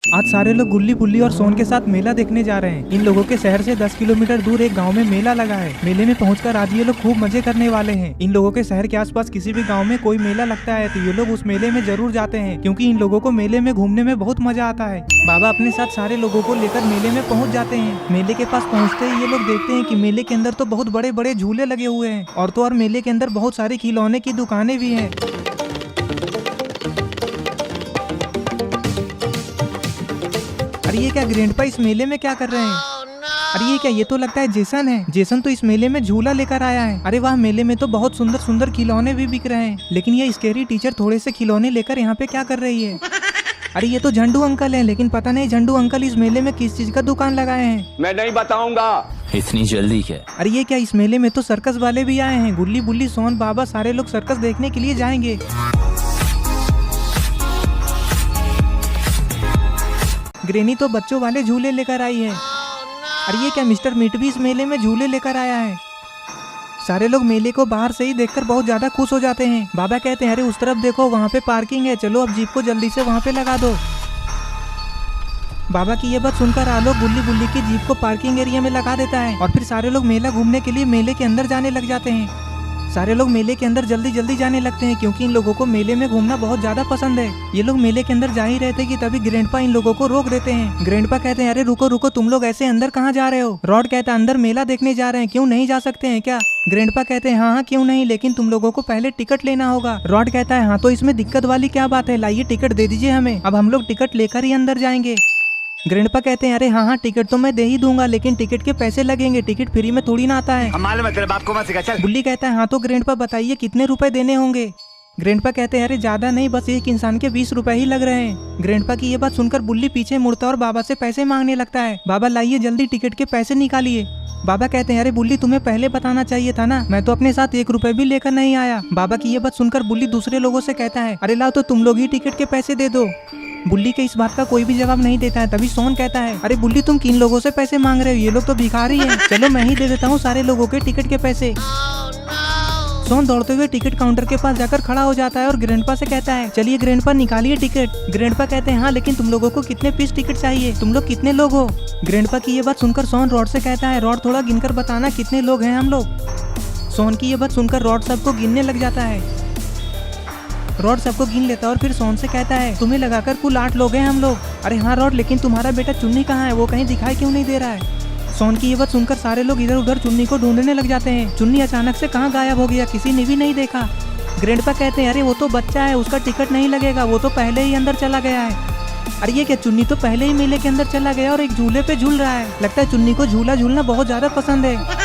आज सारे लोग गुल्ली बुल्ली और सोन के साथ मेला देखने जा रहे हैं। इन लोगों के शहर से 10 किलोमीटर दूर एक गांव में मेला लगा है। मेले में पहुंचकर आज ये लोग खूब मजे करने वाले हैं। इन लोगों के शहर के आसपास किसी भी गांव में कोई मेला लगता है तो ये लोग उस मेले में जरूर जाते हैं, क्योंकि इन लोगों को मेले में घूमने में बहुत मजा आता है। बाबा अपने साथ सारे लोगों को लेकर मेले में पहुँच जाते हैं। मेले के पास पहुँचते ही ये लोग देखते हैं कि मेले के अंदर तो बहुत बड़े बड़े झूले लगे हुए हैं और तो और मेले के अंदर बहुत सारी खिलौने की दुकानें भी हैं। अरे ये क्या ग्रैंडपा इस मेले में क्या कर रहे हैं? अरे ये क्या, ये तो लगता है जेसन है। जेसन तो इस मेले में झूला लेकर आया है। अरे वाह, मेले में तो बहुत सुंदर सुंदर खिलौने भी बिक रहे हैं, लेकिन ये स्केरी टीचर थोड़े से खिलौने लेकर यहाँ पे क्या कर रही है? अरे ये तो झंडू अंकल है, लेकिन पता नहीं झंडू अंकल इस मेले में किस चीज का दुकान लगाए हैं। मैं नहीं बताऊंगा। इतनी जल्दी क्या? अरे ये क्या, इस मेले में तो सर्कस वाले भी आए हैं। गुल्ली बुल्ली सोन बाबा सारे लोग सर्कस देखने के लिए जाएंगे। ग्रेनी तो बच्चों वाले झूले लेकर आई है। अरे ये क्या, मिस्टर मीट भी इस मेले में झूले लेकर आया है। सारे लोग मेले को बाहर से ही देखकर बहुत ज्यादा खुश हो जाते हैं। बाबा कहते हैं अरे उस तरफ देखो, वहाँ पे पार्किंग है, चलो अब जीप को जल्दी से वहाँ पे लगा दो। बाबा की ये बात सुनकर आलोक गुल्ली बुल्ली की जीप को पार्किंग एरिया में लगा देता है और फिर सारे लोग मेला घूमने के लिए मेले के अंदर जाने लग जाते हैं। सारे लोग मेले के अंदर जल्दी जल्दी जाने लगते हैं, क्योंकि इन लोगों को मेले में घूमना बहुत ज्यादा पसंद है। ये लोग मेले के अंदर जा ही रहे थे कि तभी ग्रैंडपा इन लोगों को रोक देते हैं। ग्रैंडपा कहते हैं अरे रुको रुको, तुम लोग ऐसे अंदर कहाँ जा रहे हो? रॉड कहता है अंदर मेला देखने जा रहे हैं, क्यों नहीं जा सकते हैं क्या? ग्रैंडपा कहते हैं हाँ क्यों नहीं, लेकिन तुम लोगों को पहले टिकट लेना होगा। रॉड कहता है हाँ तो इसमें दिक्कत वाली क्या बात है, लाइए टिकट दे दीजिए हमें, अब हम लोग टिकट लेकर ही अंदर जाएंगे। ग्रैंडपा कहते हैं अरे हाँ टिकट तो मैं दे ही दूंगा, लेकिन टिकट के पैसे लगेंगे, टिकट फ्री में थोड़ी ना आता है। बुल्ली कहता है हाँ तो ग्रैंडपा बताइए कितने रुपए देने होंगे? ग्रैंडपा कहते हैं अरे ज्यादा नहीं, बस एक इंसान के 20 रुपए ही लग रहे हैं। ग्रैंडपा की ये बात सुनकर बुल्ली पीछे मुड़ता और बाबा से पैसे मांगने लगता है। बाबा लाइए जल्दी टिकट के पैसे निकालिए। बाबा कहते हैं अरे बुल्ली तुम्हें पहले बताना चाहिए था ना, मैं तो अपने साथ 1 रुपए भी लेकर नहीं आया। बाबा की ये बात सुनकर बुल्ली दूसरे लोगों से कहता है अरे लाओ तो तुम लोग ही टिकट के पैसे दे दो। बुल्ली के इस बात का कोई भी जवाब नहीं देता है। तभी सोन कहता है अरे बुल्ली तुम किन लोगों से पैसे मांग रहे हो, ये लोग तो भिखारी हैं, चलो मैं ही दे देता हूँ सारे लोगों के टिकट के पैसे। सोन दौड़ते हुए टिकट काउंटर के पास जाकर खड़ा हो जाता है और ग्रैंडपा से कहता है चलिए ग्रैंडपा निकालिए टिकट। ग्रैंडपा कहते हैं हाँ लेकिन तुम लोगों को कितने पीस टिकट चाहिए, तुम लोग कितने लोग हो? ग्रैंडपा की ये बात सुनकर सोन रॉड से कहता है रॉड थोड़ा गिनकर बताना कितने लोग हैं हम लोग। सोन की ये बात सुनकर रॉड सबको गिनने लग जाता है। रॉड सबको गिन लेता है और फिर सोन से कहता है तुम्हें लगाकर कुल 8 लोग हैं हम लोग। अरे हाँ रॉड, लेकिन तुम्हारा बेटा चुन्नी कहाँ है, वो कहीं दिखाई क्यों नहीं दे रहा है? सोन की ये बात सुनकर सारे लोग इधर उधर चुन्नी को ढूंढने लग जाते हैं। चुन्नी अचानक से कहाँ गायब हो गया, किसी ने भी नहीं देखा। ग्रैंडपा कहते हैं अरे वो तो बच्चा है, उसका टिकट नहीं लगेगा, वो तो पहले ही अंदर चला गया है। अरे ये क्या, चुन्नी तो पहले ही मेले के अंदर चला गया और एक झूले पे झूल रहा है। लगता है चुन्नी को झूला झूलना बहुत ज्यादा पसंद है।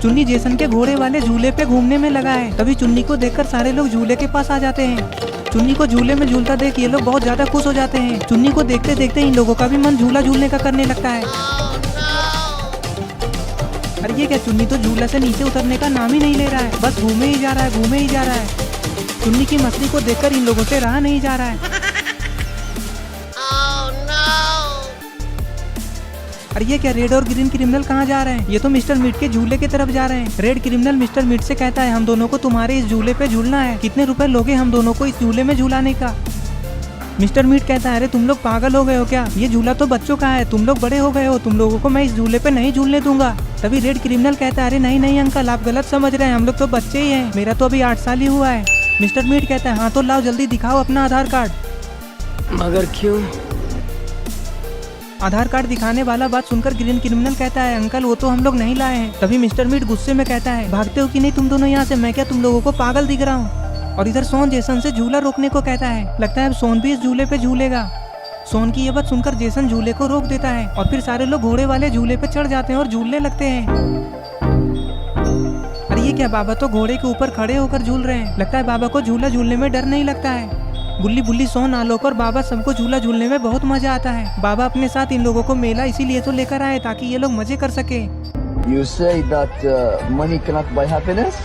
चुन्नी जेसन के घोड़े वाले झूले पे घूमने में लगा है। तभी चुन्नी को देखकर सारे लोग झूले के पास आ जाते हैं। चुन्नी को झूले में झूलता देख ये लोग बहुत ज्यादा खुश हो जाते हैं। चुन्नी को देखते देखते इन लोगों का भी मन झूला झूलने का करने लगता है। अरे ये क्या, चुन्नी तो झूला से नीचे उतरने का नाम ही नहीं ले रहा है, बस घूमे ही जा रहा है, घूमे ही जा रहा है। चुन्नी की मस्ती को देखकर इन लोगों से रहा नहीं जा रहा है। अरे ये क्या, रेड और ग्रीन क्रिमिनल कहाँ जा रहे हैं? ये तो मिस्टर मीट के झूले की तरफ जा रहे हैं। रेड क्रिमिनल मिस्टर मीट से कहता है हम दोनों को तुम्हारे इस झूले पे झूलना है, कितने रुपए लोगे हम दोनों को इस झूले में झूलाने का? मिस्टर मीट कहता है अरे तुम लोग पागल हो गए हो क्या, ये झूला तो बच्चों का है, तुम लोग बड़े हो गए हो, तुम लोगों को मैं इस झूले पे नहीं झूलने दूंगा। तभी रेड क्रिमिनल कहता है अरे नहीं नहीं अंकल, आप गलत समझ रहे हैं, हम लोग तो बच्चे ही हैं, मेरा तो अभी 8 साल ही हुआ है। मिस्टर मीट कहता है हाँ तो लाओ जल्दी दिखाओ अपना आधार कार्ड। मगर क्यों? आधार कार्ड दिखाने वाला बात सुनकर ग्रीन क्रिमिनल कहता है अंकल वो तो हम लोग नहीं लाए हैं। तभी मिस्टर मीट गुस्से में कहता है भागते हो कि नहीं तुम दोनों यहाँ से, मैं क्या तुम लोगों को पागल दिख रहा हूँ? और इधर सोन जेसन से झूला रोकने को कहता है। लगता है अब सोन भी इस झूले पे झूलेगा। सोन की ये बात सुनकर जेसन झूले को रोक देता है और फिर सारे लोग घोड़े वाले झूले पे चढ़ जाते हैं और झूलने लगते हैं। अरे ये क्या, बाबा तो घोड़े के ऊपर खड़े होकर झूल रहे हैं। लगता है बाबा को झूला झूलने में डर नहीं लगता है। गुल्ली बुल्ली सोन आलोक और बाबा सबको झूला झूलने में बहुत मजा आता है। बाबा अपने साथ इन लोगों को मेला इसीलिए तो लेकर आए ताकि ये लोग मजे कर सके। You say that money cannot buy happiness?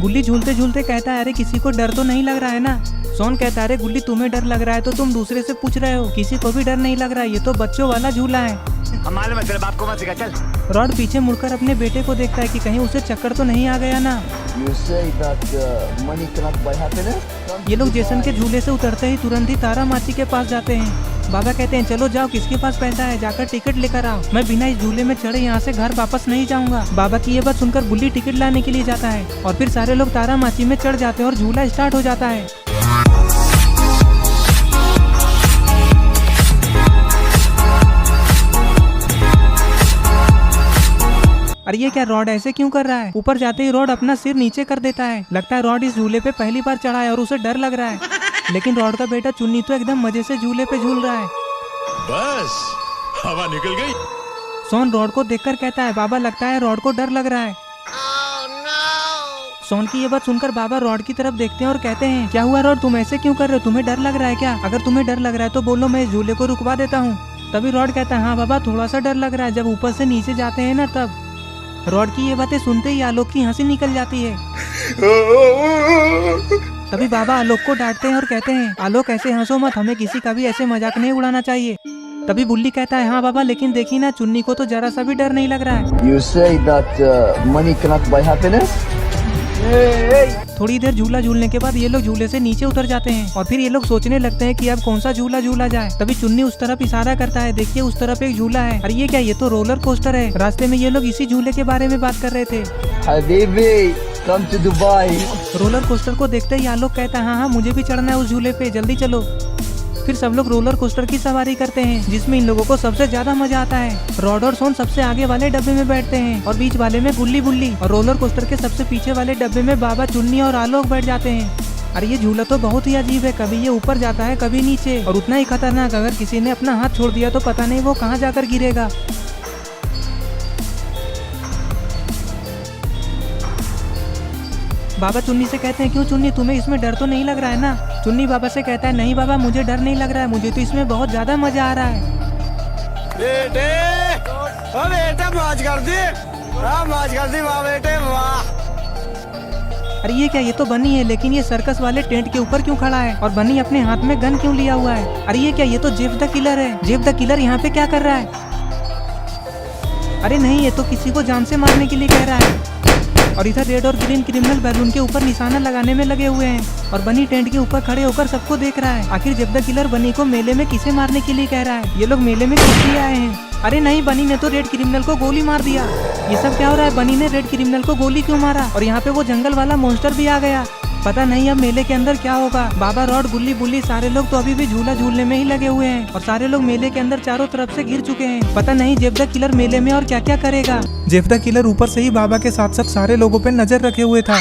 गुल्ली झूलते झूलते कहता है अरे किसी को डर तो नहीं लग रहा है ना? सोन कहता है अरे गुल्ली तुम्हें डर लग रहा है तो तुम दूसरे से पूछ रहे हो, किसी को भी डर नहीं लग रहा है, ये तो बच्चों वाला झूला है। हम मालूम है तेरे बाप को मत सिखा, चल। रॉड पीछे मुड़कर अपने बेटे को देखता है कि कहीं उसे चक्कर तो नहीं आ गया ना। You say that money cannot buy happiness? ये लोग जेसन के झूले से उतरते ही तुरंत ही तारा माची के पास जाते हैं। बाबा कहते हैं चलो जाओ, किसके पास पैसा है, जाकर टिकट लेकर आओ। मैं बिना इस झूले में चढ़े यहाँ से घर वापस नहीं जाऊंगा। बाबा की ये बात सुनकर बुल्ली टिकट लाने के लिए जाता है और फिर सारे लोग तारा माची में चढ़ जाते हैं और झूला स्टार्ट हो जाता है। अरे ये क्या, रॉड ऐसे क्यों कर रहा है? ऊपर जाते ही रॉड अपना सिर नीचे कर देता है। लगता है रॉड इस झूले पे पहली बार चढ़ा है और उसे डर लग रहा है। लेकिन रॉड का बेटा चुन्नी तो एकदम मजे से झूले पे झूल रहा है। बस हवा निकल गई। सोन रॉड को देखकर कहता है बाबा लगता है रॉड को डर लग रहा है। सोन की ये बात सुनकर बाबा रॉड की तरफ देखते हैं और कहते हैं क्या हुआ रॉड, तुम ऐसे क्यों कर रहे हो? तुम्हें डर लग रहा है क्या? अगर तुम्हें डर लग रहा है तो बोलो, मैं इस झूले को रुकवा देता हूँ। तभी रॉड कहता है हाँ बाबा थोड़ा सा डर लग रहा है, जब ऊपर से नीचे जाते हैं ना तब। रॉड की ये बातें सुनते ही आलोक की हंसी निकल जाती है। तभी बाबा आलोक को डांटते हैं और कहते हैं आलोक ऐसे हंसो मत, हमें किसी का भी ऐसे मजाक नहीं उड़ाना चाहिए। तभी बुल्ली कहता है हाँ बाबा, लेकिन देखी ना चुन्नी को तो जरा सा भी डर नहीं लग रहा है। You say that money cannot buy happiness? थोड़ी देर झूला झूलने के बाद ये लोग झूले से नीचे उतर जाते हैं और फिर ये लोग सोचने लगते हैं कि अब कौन सा झूला झूला जाए। तभी चुन्नी उस तरफ इशारा करता है, देखिए उस तरफ एक झूला है। अरे ये क्या, ये तो रोलर कोस्टर है। रास्ते में ये लोग इसी झूले के बारे में बात कर रहे थे। Habibi, come to Dubai. Roller coaster को देखते ही आलोक कहता है हाँ मुझे भी चढ़ना है उस झूले पे, जल्दी चलो। फिर सब लोग रोलर कोस्टर की सवारी करते हैं जिसमें इन लोगों को सबसे ज्यादा मजा आता है। रॉड और सोन सबसे आगे वाले डब्बे में बैठते हैं और बीच वाले में गुल्ली बुल्ली, और रोलर कोस्टर के सबसे पीछे वाले डब्बे में बाबा, चुन्नी और आलोक बैठ जाते हैं। अरे ये झूला तो बहुत ही अजीब है, कभी ये ऊपर जाता है कभी नीचे, और उतना ही खतरनाक अगर किसी ने अपना हाथ छोड़ दिया तो पता नहीं वो कहाँ जाकर गिरेगा। बाबा चुन्नी से कहते हैं क्यों चुन्नी, तुम्हें इसमें डर तो नहीं लग रहा है ना? चुन्नी बाबा से कहता है नहीं बाबा मुझे डर नहीं लग रहा है, मुझे तो इसमें बहुत ज्यादा मजा आ रहा है। बेटे ओ बेटे मौज कर दी, मौज कर दी वाह बेटे वाह। अरे ये क्या, ये तो बनी है, लेकिन ये सर्कस वाले टेंट के ऊपर क्यों खड़ा है और बनी अपने हाथ में गन क्यों लिया हुआ है? अरे ये क्या, ये तो जेफ द किलर है। जेफ द किलर यहाँ पे क्या कर रहा है? अरे नहीं, ये तो किसी को जान से मारने के लिए कह रहा है। और इधर रेड और ग्रीन क्रिमिनल बैलून के ऊपर निशाना लगाने में लगे हुए हैं और बनी टेंट के ऊपर खड़े होकर सबको देख रहा है। आखिर जेफ द किलर बनी को मेले में किसे मारने के लिए कह रहा है? ये लोग मेले में किस लिए आए हैं? अरे नहीं, बनी ने तो रेड क्रिमिनल को गोली मार दिया। ये सब क्या हो रहा है? बनी ने रेड क्रिमिनल को गोली क्यों मारा? और यहाँ पे वो जंगल वाला मॉन्स्टर भी आ गया। पता नहीं अब मेले के अंदर क्या होगा। बाबा, रॉड, गुल्ली बुल्ली सारे लोग तो अभी भी झूला झूलने में ही लगे हुए हैं और सारे लोग मेले के अंदर चारों तरफ से घिर चुके हैं। पता नहीं जेफ द किलर मेले में और क्या क्या करेगा। जेफ द किलर ऊपर से ही बाबा के साथ साथ सारे लोगों पे नजर रखे हुए था।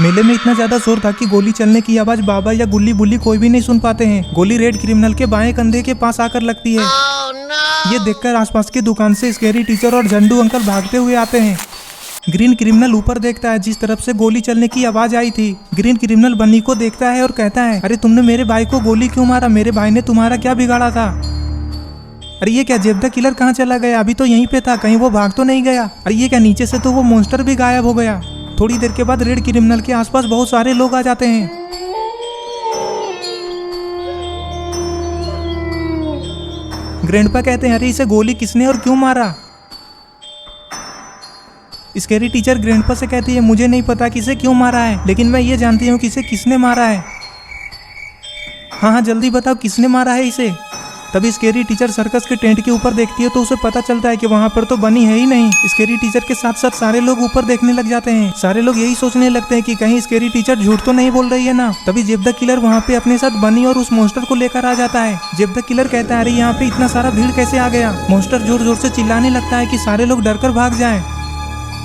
मेले में इतना ज्यादा शोर था कि गोली चलने की आवाज बाबा या गुल्ली बुल्ली कोई भी नहीं सुन पाते हैं। गोली रेड क्रिमिनल के बाएं कंधे के पास आकर लगती है। ये देखकर आसपास की दुकान से स्केरी टीचर और झंडू अंकल भागते हुए आते हैं। ग्रीन क्रिमिनल ऊपर देखता है जिस तरफ से गोली चलने की आवाज आई थी। ग्रीन क्रिमिनल बनी को देखता है और कहता है अरे तुमने मेरे भाई को गोली क्यों मारा? मेरे भाई ने तुम्हारा क्या बिगाड़ा था? अरे ये क्या, जेफ द किलर कहाँ चला गया? अभी तो यहीं पे था, कहीं वो भाग तो नहीं गया? अरे ये क्या, नीचे से तो वो मॉन्स्टर भी गायब हो गया। थोड़ी देर के बाद रेड क्रिमिनल के आसपास बहुत सारे लोग आ जाते हैं। ग्रैंडपा कहते हैं अरे इसे गोली किसने और क्यों मारा? स्केरी टीचर ग्रैंडपा से कहती है मुझे नहीं पता किसे क्यों मारा है, लेकिन मैं ये जानती हूँ कि इसे किसने मारा है। हाँ जल्दी बताओ किसने मारा है इसे। तभी स्केरी टीचर सर्कस के टेंट के ऊपर देखती है तो उसे पता चलता है कि वहाँ पर तो बनी है ही नहीं। स्केरी टीचर के साथ साथ सारे लोग ऊपर देखने लग जाते हैं। सारे लोग यही सोचने लगते हैं कि कहीं स्केरी टीचर झूठ तो नहीं बोल रही है ना। तभी जेफ द किलर वहाँ पे अपने साथ बनी और उस मॉन्स्टर को लेकर आ जाता है। जेफ द किलर कहता है अरे यहाँ पे इतना सारा भीड़ कैसे आ गया? मॉन्स्टर जोर जोर से चिल्लाने लगता है कि सारे लोग डर कर भाग जाए।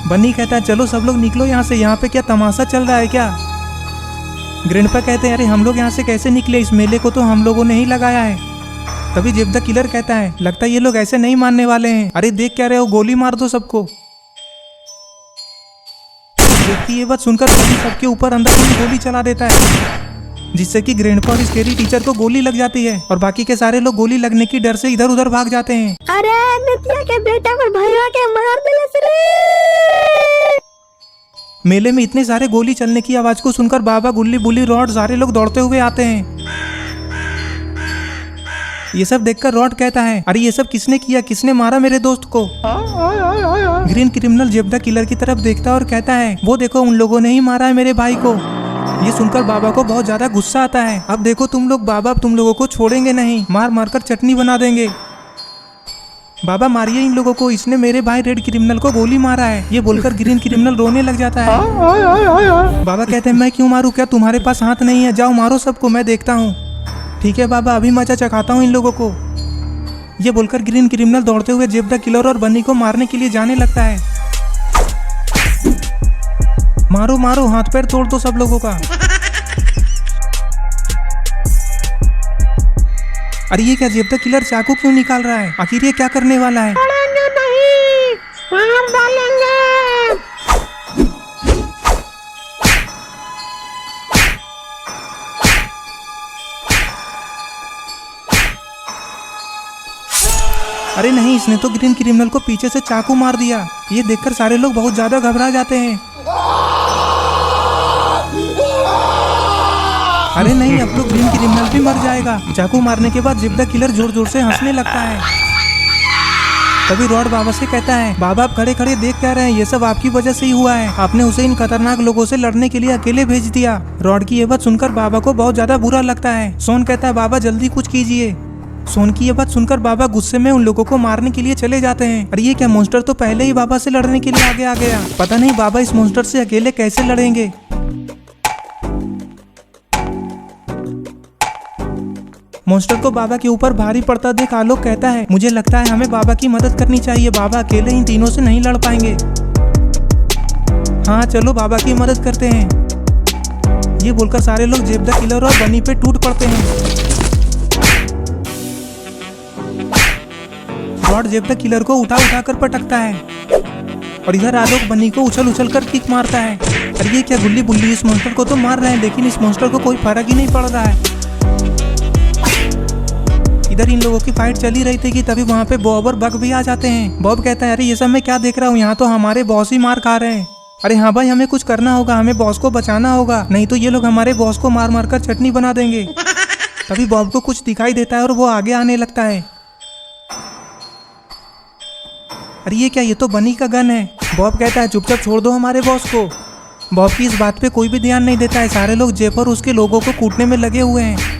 बनी कहता है चलो सब लोग निकलो यहाँ से, यहाँ पे क्या तमाशा चल रहा है क्या? ग्रैंडपा कहते हैं अरे हम लोग यहाँ से कैसे निकले? इस मेले को तो हम लोगों ने ही लगाया है। तभी जेफ द किलर कहता है लगता है ये लोग ऐसे नहीं मानने वाले हैं। अरे देख क्या रहे हो, गोली मार दो सबको। जेफ की ये बात सुनकर बनी सबके ऊपर अंदर गोली चला देता है जिससे कि ग्रैंडपा और स्केरी टीचर को गोली लग जाती है और बाकी के सारे लोग गोली लगने की डर से इधर उधर भाग जाते हैं। अरे नित्या के बेटा को भैया के मार दिले रे। मेले में इतने सारे गोली चलने की आवाज को सुनकर बाबा, गुल्ली बुल्ली, रॉड सारे लोग दौड़ते हुए आते हैं। ये सब देखकर रॉड कहता है, अरे ये सब किसने किया, किसने मारा मेरे दोस्त को। ग्रीन क्रिमिनल जेब द किलर की तरफ देखता है और कहता है, वो देखो उन लोगों ने ही मारा है मेरे भाई को। ये सुनकर बाबा को बहुत ज्यादा गुस्सा आता है। अब देखो तुम लोग, बाबा अब तुम लोगों को छोड़ेंगे नहीं, मार मार कर चटनी बना देंगे। बाबा मारिए इन लोगों को, इसने मेरे भाई रेड क्रिमिनल को गोली मारा है। ये बोलकर ग्रीन क्रिमिनल रोने लग जाता है। बाबा कहते हैं, मैं क्यों मारूं, क्या तुम्हारे पास हाथ नहीं है, जाओ मारो सबको, मैं देखता हूँ। ठीक है बाबा, अभी मजा चखाता हूँ इन लोगों को। ये बोलकर ग्रीन क्रिमिनल दौड़ते हुए जेब द किलर और बन्नी को मारने के लिए जाने लगता है। मारो मारो, हाथ पैर तोड़ दो सब लोगों का। अरे ये क्या, जेब द किलर चाकू क्यों निकाल रहा है, आखिर ये क्या करने वाला है। मार डालेंगे। अरे नहीं, इसने तो ग्रीन क्रिमिनल को पीछे से चाकू मार दिया। ये देखकर सारे लोग बहुत ज्यादा घबरा जाते हैं। अरे नहीं, अब तो ग्रीन क्रिमिनल भी मर जाएगा। चाकू मारने के बाद जेब द किलर जोर जोर से हंसने लगता है। तभी रॉड बाबा से कहता है, बाबा आप खड़े खड़े देख क्या रहे हैं, ये सब आपकी वजह से ही हुआ है। आपने उसे इन खतरनाक लोगों से लड़ने के लिए अकेले भेज दिया। रॉड की ये बात सुनकर बाबा को बहुत ज्यादा बुरा लगता है। सोन कहता है, बाबा जल्दी कुछ कीजिए। सोन की ये बात सुनकर बाबा गुस्से में उन लोगों को मारने के लिए चले जाते हैं। अरे ये क्या, मॉन्स्टर तो पहले ही बाबा से लड़ने के लिए आगे आ गया। पता नहीं बाबा इस मॉन्स्टर से अकेले कैसे लड़ेंगे। मॉन्स्टर को बाबा के ऊपर भारी पड़ता देख आलोक कहता है, मुझे लगता है हमें बाबा की मदद करनी चाहिए, बाबा अकेले इन तीनों से नहीं लड़ पाएंगे। हाँ चलो बाबा की मदद करते हैं। ये बोलकर सारे लोग जेब द किलर और बनी पे टूट पड़ते हैं। रॉड जेब द किलर को उठा उठा कर पटकता है और इधर आलोक बनी को उछल उछल कर किक मारता है। अरे ये क्या, गुल्ली बुल्ली इस मॉन्स्टर को तो मार रहे हैं, लेकिन इस मॉन्स्टर को कोई फर्क ही नहीं पड़ रहा है। इधर इन लोगों की फाइट चली रही थी कि तभी वहाँ पे बॉब और बग भी आ जाते हैं। बॉब कहता है, अरे ये सब मैं क्या देख रहा हूँ, यहाँ तो हमारे बॉस ही मार खा रहे हैं। अरे हाँ भाई, हमें कुछ करना होगा, हमें बॉस को बचाना होगा, नहीं तो ये लोग हमारे बॉस को मार मार कर चटनी बना देंगे। तभी बॉब को कुछ दिखाई देता है और वो आगे आने लगता है। अरे ये क्या, ये तो बनी का गन है। बॉब कहता है, चुपचाप छोड़ दो हमारे बॉस को। बॉब की इस बात पे कोई भी ध्यान नहीं देता है। सारे लोग जेब और उसके लोगों को कूटने में लगे हुए हैं।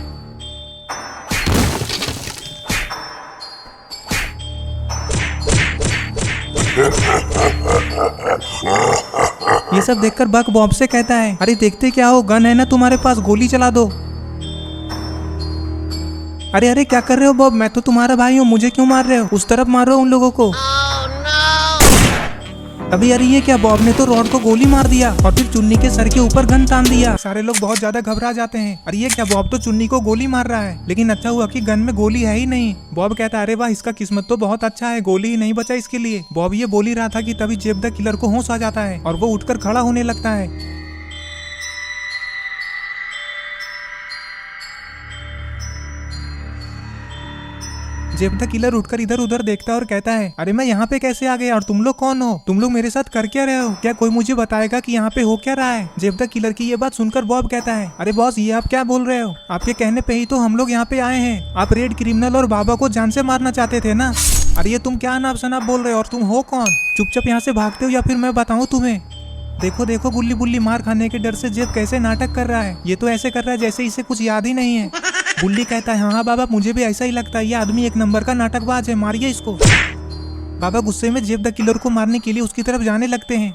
ये सब देखकर बक बॉब से कहता है, अरे देखते क्या हो, गन है ना तुम्हारे पास, गोली चला दो। अरे अरे क्या कर रहे हो बॉब, मैं तो तुम्हारा भाई हूँ, मुझे क्यों मार रहे हो, उस तरफ मारो उन लोगों को। अभी अरे ये क्या, बॉब ने तो रॉड को गोली मार दिया और फिर चुन्नी के सर के ऊपर गन तान दिया। सारे लोग बहुत ज्यादा घबरा जाते हैं। अरे ये क्या, बॉब तो चुन्नी को गोली मार रहा है, लेकिन अच्छा हुआ कि गन में गोली है ही नहीं। बॉब कहता है, अरे वाह, इसका किस्मत तो बहुत अच्छा है, गोली ही नहीं बचा इसके लिए। बॉब ये बोल ही रहा था कि तभी जेब द किलर को होश आ जाता है और वो उठकर खड़ा होने लगता है। जेब द किलर उठकर इधर उधर देखता है और कहता है, अरे मैं यहाँ पे कैसे आ गया और तुम लोग कौन हो, तुम लोग मेरे साथ कर क्या रहे हो, क्या कोई मुझे बताएगा कि यहाँ पे हो क्या रहा है। जेब द किलर की ये बात सुनकर बॉब कहता है, अरे बॉस ये आप क्या बोल रहे हो, आपके कहने पे ही तो हम लोग यहाँ पे आए हैं। आप रेड क्रिमिनल और बाबा को जान से मारना चाहते थे ना। अरे ये तुम क्या अनाप शनाप बोल रहे हो, और तुम हो कौन, चुपचाप यहाँ से भागते हो या फिर मैं बताऊँ तुम्हें। देखो देखो गुल्ली बुल्ली मार खाने के डर से जेब कैसे नाटक कर रहा है। ये तो ऐसे कर रहा है जैसे इसे कुछ याद ही नहीं है। बुल्ली कहता है, हाँ हाँ बाबा, मुझे भी ऐसा ही लगता है, ये आदमी एक नंबर का नाटकबाज है, मारिए इसको। बाबा गुस्से में जेब द किलर को मारने के लिए उसकी तरफ जाने लगते हैं।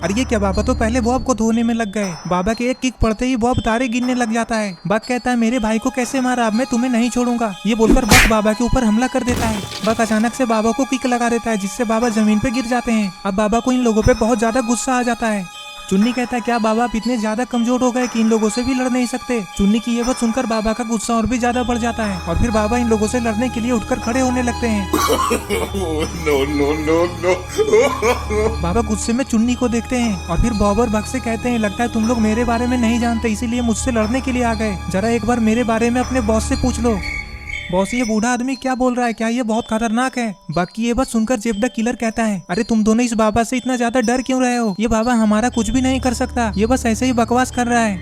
अरे ये क्या, बाबा तो पहले बॉब को धोने में लग गए। बाबा के एक किक पड़ते ही बॉब तारे गिनने लग जाता है। बक कहता है, मेरे भाई को कैसे मारा, अब मैं तुम्हें नहीं छोड़ूंगा। ये बोलकर बक बाबा के ऊपर हमला कर देता है। बक अचानक से बाबा को किक लगा देता है, जिससे बाबा जमीन पे गिर जाते हैं। अब बाबा को इन लोगों पे बहुत ज्यादा गुस्सा आ जाता है। चुन्नी कहता है, क्या बाबा आप इतने ज्यादा कमजोर हो गए कि इन लोगों से भी लड़ नहीं सकते। चुन्नी की ये बात सुनकर बाबा का गुस्सा और भी ज्यादा बढ़ जाता है और फिर बाबा इन लोगों से लड़ने के लिए उठकर खड़े होने लगते हैं। बाबा गुस्से में चुन्नी को देखते हैं और फिर बॉब और बक से कहते हैं, लगता है तुम लोग मेरे बारे में नहीं जानते, इसीलिए मुझसे लड़ने के लिए आ गए। जरा एक बार मेरे बारे में अपने बॉस से पूछ लो। बॉस ये बूढ़ा आदमी क्या बोल रहा है, क्या ये बहुत खतरनाक है। बाकी ये बात सुनकर जेब द किलर कहता है, अरे तुम दोनों इस बाबा से इतना ज्यादा डर क्यों रहे हो, ये बाबा हमारा कुछ भी नहीं कर सकता, ये बस ऐसे ही बकवास कर रहा है।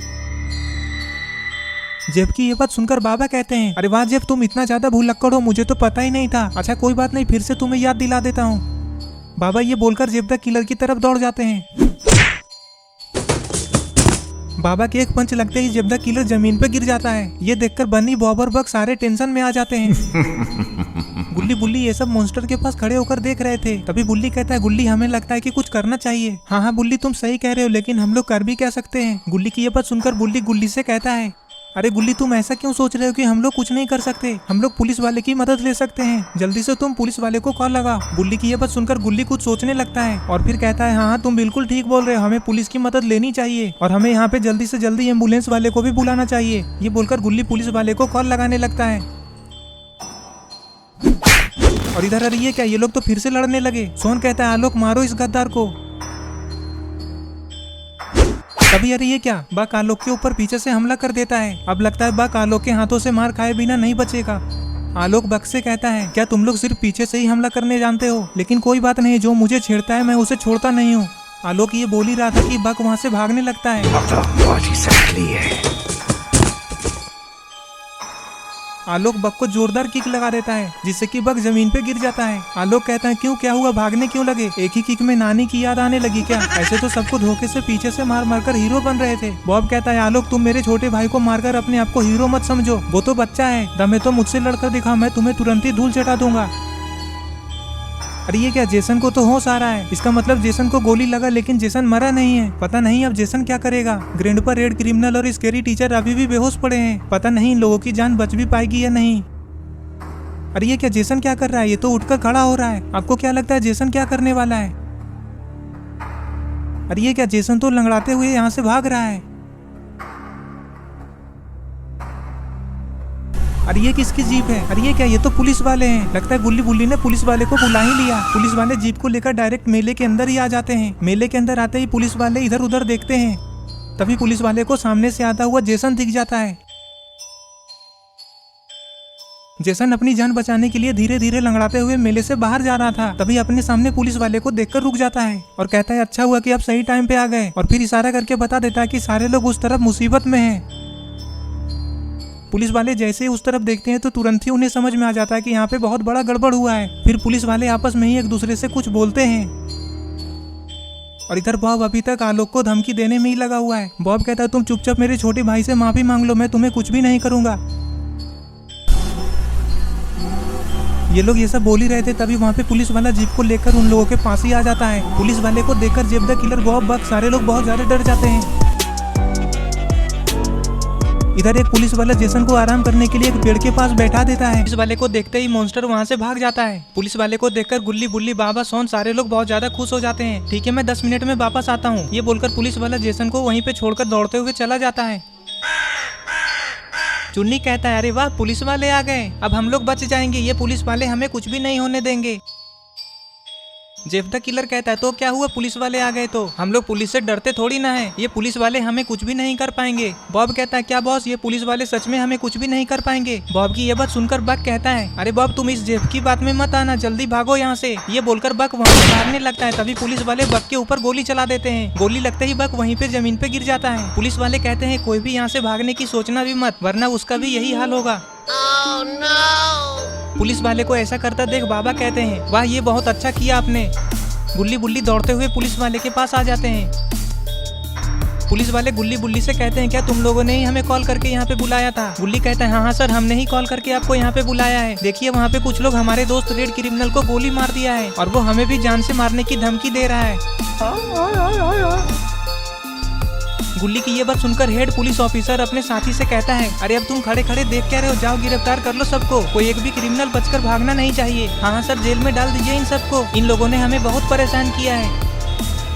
जबकि ये बात सुनकर बाबा कहते हैं, अरे वाह जेब, तुम इतना ज्यादा भुलक्कड़ हो, मुझे तो पता ही नहीं था। अच्छा कोई बात नहीं, फिर से तुम्हें याद दिला देता हूँ। बाबा ये बोलकर जेब द किलर की तरफ दौड़ जाते हैं। बाबा के एक पंच लगते ही जेब द किलर जमीन पे गिर जाता है। ये देखकर बन्नी, बॉब और बग सारे टेंशन में आ जाते हैं। गुल्ली बुल्ली ये सब मॉन्स्टर के पास खड़े होकर देख रहे थे। तभी बुल्ली कहता है, गुल्ली हमें लगता है कि कुछ करना चाहिए। हाँ हाँ बुल्ली तुम सही कह रहे हो, लेकिन हम लोग कर भी क्या सकते हैं। गुल्ली की ये बात सुनकर बुल्ली गुल्ली से कहता है, अरे गुल्ली तुम ऐसा क्यों सोच रहे हो कि हम लोग कुछ नहीं कर सकते। हम लोग पुलिस वाले की मदद ले सकते हैं। जल्दी से तुम पुलिस वाले को कॉल लगा। बुल्ली की ये बात सुनकर गुल्ली कुछ सोचने लगता है और फिर कहता है, हाँ तुम बिल्कुल ठीक बोल रहे हो, हमें पुलिस की मदद लेनी चाहिए और हमें यहाँ पे जल्दी से जल्दी एम्बुलेंस वाले को भी बुलाना चाहिए। ये बोलकर गुल्ली पुलिस वाले को कॉल लगाने लगता है। और इधर अरे ये क्या, ये लोग तो फिर से लड़ने लगे। सोहन कहता है, आलोक मारो इस गद्दार को। तभी अरे ये क्या, बक आलोक के ऊपर पीछे से हमला कर देता है। अब लगता है बक आलोक के हाथों से मार खाए बिना नहीं बचेगा। आलोक बक से कहता है, क्या तुम लोग सिर्फ पीछे से ही हमला करने जानते हो, लेकिन कोई बात नहीं, जो मुझे छेड़ता है मैं उसे छोड़ता नहीं हूँ। आलोक ये बोल ही रहा था कि बक वहाँ से भागने लगता है। आलोक बक को जोरदार किक लगा देता है, जिससे कि बक जमीन पे गिर जाता है। आलोक कहता है, क्यों, क्या हुआ, भागने क्यों लगे। एक ही किक में नानी की याद आने लगी क्या। ऐसे तो सबको धोखे से पीछे से मार मार कर हीरो बन रहे थे। बॉब कहता है, आलोक तुम मेरे छोटे भाई को मारकर अपने आप को हीरो मत समझो, वो तो बच्चा है। दमे तो मुझसे लड़कर दिखा, मैं तुम्हें तुरंत ही धूल चटा दूंगा। अरे ये क्या, जेसन को तो होश आ रहा है। इसका मतलब जेसन को गोली लगा लेकिन जेसन मरा नहीं है। पता नहीं अब जेसन क्या करेगा। ग्रैंड पर रेड क्रिमिनल और स्केरी टीचर अभी भी बेहोश पड़े हैं। पता नहीं इन लोगों की जान बच भी पाएगी या नहीं। अरे ये क्या, जेसन क्या कर रहा है, ये तो उठकर खड़ा हो रहा है। आपको क्या लगता है जेसन क्या करने वाला है। अरे ये क्या, जेसन तो लंगड़ाते हुए यहाँ से भाग रहा है। अरे ये किसकी जीप है। अरे ये क्या, ये तो पुलिस वाले हैं। लगता है गुल्ली बुल्ली ने पुलिस वाले को बुला ही लिया। पुलिस वाले जीप को लेकर डायरेक्ट मेले के अंदर ही आ जाते हैं। मेले के अंदर आते ही पुलिस वाले इधर उधर देखते हैं। तभी पुलिस वाले को सामने से आता हुआ जेसन दिख जाता है। जेसन अपनी जान बचाने के लिए धीरे धीरे लंगड़ाते हुए मेले से बाहर जा रहा था। तभी अपने सामने पुलिस वाले को देखकर रुक जाता है और कहता है, अच्छा हुआ कि आप सही टाइम पे आ गए। और फिर इशारा करके बता देता है कि सारे लोग उस तरफ मुसीबत में हैं। पुलिस वाले जैसे ही उस तरफ देखते हैं तो तुरंत ही उन्हें समझ में आ जाता है कि यहाँ पे बहुत बड़ा गड़बड़ हुआ है। फिर पुलिस वाले आपस में ही एक दूसरे से कुछ बोलते हैं। और इधर बॉब अभी तक आलोक को धमकी देने में ही लगा हुआ है। बॉब कहता है, तुम चुपचाप मेरे छोटे भाई से माफी मांग लो, मैं तुम्हें कुछ भी नहीं करूंगा। ये लोग ये सब बोल ही रहे थे, तभी वहाँ पे पुलिस वाला जीप को लेकर उन लोगों के पास ही आ जाता है। पुलिस वाले को देखकर जेब द किलर, बॉब, बक सारे लोग बहुत ज्यादा डर जाते हैं। इधर एक पुलिस वाला जेसन को आराम करने के लिए एक पेड़ के पास बैठा देता है। पुलिस वाले को देखते ही मॉन्स्टर वहाँ से भाग जाता है। पुलिस वाले को देखकर गुल्ली बुल्ली, बाबा, सोन सारे लोग बहुत ज्यादा खुश हो जाते हैं। ठीक है, मैं 10 मिनट में वापस आता हूँ। ये बोलकर पुलिस वाला जेसन को वहीं पे छोड़कर दौड़ते हुए चला जाता है। चुन्नी कहता है, अरे वाह, पुलिस वाले आ गए, अब हम लोग बच जाएंगे। ये पुलिस वाले हमें कुछ भी नहीं होने देंगे। जेफ द किलर कहता है, तो क्या हुआ, पुलिस वाले आ गए तो हम लोग पुलिस से डरते थोड़ी ना है, ये पुलिस वाले हमें कुछ भी नहीं कर पाएंगे। बॉब कहता है, क्या बॉस, ये पुलिस वाले सच में हमें कुछ भी नहीं कर पाएंगे। बॉब की ये बात सुनकर बक कहता है, अरे बॉब तुम इस जेफ की बात में मत आना, जल्दी भागो यहाँ से। ये बोलकर बक वहाँ से भागने लगता है। तभी पुलिस वाले बक के ऊपर गोली चला देते हैं। गोली लगते ही बक वहीं पे जमीन पे गिर जाता है। पुलिस वाले कहते हैं, कोई भी यहाँ से भागने की सोचना भी मत, वरना उसका भी यही हाल होगा। पुलिस वाले को ऐसा करता देख बाबा कहते हैं, वाह, ये बहुत अच्छा किया आपने। गुल्ली बुल्ली दौड़ते हुए पुलिस वाले के पास आ जाते हैं। पुलिस वाले गुल्ली बुल्ली से कहते हैं, क्या तुम लोगों ने ही हमें कॉल करके यहाँ पे बुलाया था। गुल्ली कहता है, हाँ सर, हमने ही कॉल करके आपको यहाँ पे बुलाया है। देखिए वहाँ पे कुछ लोग हमारे दोस्त रेड क्रिमिनल को गोली मार दिया है और वो हमें भी जान से मारने की धमकी दे रहा है। गुल्ली की ये बात सुनकर हेड पुलिस ऑफिसर अपने साथी से कहता है, अरे अब तुम खड़े खड़े देख क्या रहे हो, जाओ गिरफ्तार कर लो सबको, कोई एक भी क्रिमिनल बचकर भागना नहीं चाहिए। हाँ सर, जेल में डाल दीजिए इन सबको, इन लोगों ने हमें बहुत परेशान किया है।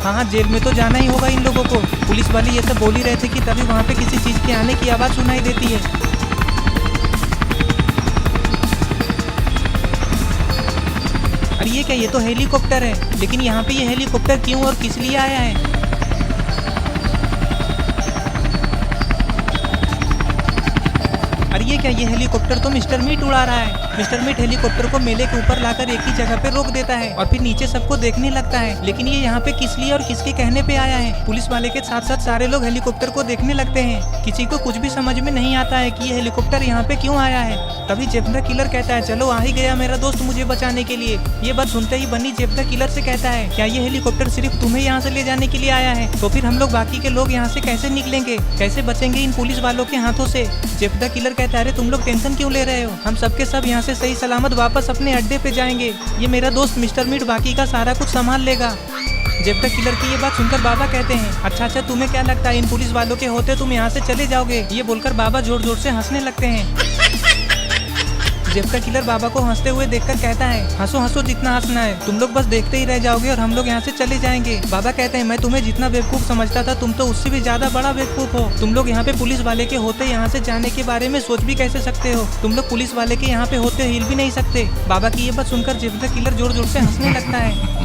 हाँ, जेल में तो जाना ही होगा इन लोगों को। पुलिस वाले ये सब बोल ही रहे थे कि तभी वहाँ पे किसी चीज के आने की आवाज सुनाई देती है। अरे ये क्या, ये तो हेलीकॉप्टर है, लेकिन यहाँ पे ये हेलीकॉप्टर क्यों और किस लिए आया है। अरे ये क्या, ये हेलीकॉप्टर तो मिस्टर मीट उड़ा रहा है। मिस्टर मीट हेलीकॉप्टर को मेले के ऊपर लाकर एक ही जगह पे रोक देता है और फिर नीचे सबको देखने लगता है। लेकिन ये यहाँ पे किस लिए और किसके कहने पे आया है? पुलिस वाले के साथ साथ सारे लोग हेलीकॉप्टर को देखने लगते हैं। किसी को कुछ भी समझ में नहीं आता है कि ये हेलीकॉप्टर यहाँ पे क्यों आया है। तभी जेफ द किलर कहता है, चलो आ ही गया मेरा दोस्त मुझे बचाने के लिए। ये बात सुनते ही बन्नी जेफ द किलर से कहता है, क्या ये हेलीकॉप्टर सिर्फ तुम्हें यहाँ से ले जाने के लिए आया है? तो फिर हम लोग बाकी के लोग यहाँ से कैसे निकलेंगे, कैसे बचेंगे इन पुलिस वालों के हाथों से? जेफ द किलर कहता है, अरे तुम लोग टेंशन क्यों ले रहे हो, हम सबके सब यहाँ से सही सलामत वापस अपने अड्डे पे जाएंगे। ये मेरा दोस्त मिस्टर मीट बाकी का सारा कुछ संभाल लेगा। जेफ द किलर की ये बात सुनकर बाबा कहते हैं, अच्छा तुम्हें क्या लगता है इन पुलिस वालों के होते तुम यहाँ से चले जाओगे? ये बोलकर बाबा जोर जोर से हंसने लगते हैं। जेफ द किलर बाबा को हंसते हुए देखकर कहता है, हंसो हंसो जितना हंसना है, तुम लोग बस देखते ही रह जाओगे और हम लोग यहाँ से चले जाएंगे। बाबा कहते हैं, मैं तुम्हें जितना बेवकूफ समझता था तुम तो उससे भी ज्यादा बड़ा बेवकूफ हो। तुम लोग यहाँ पे पुलिस वाले के होते यहाँ से जाने के बारे में सोच भी कैसे सकते हो? तुम लोग पुलिस वाले के यहाँ पे होते हिल भी नहीं सकते। बाबा की ये बात सुनकर जेफ द किलर जोर जोर से हंसने लगता है।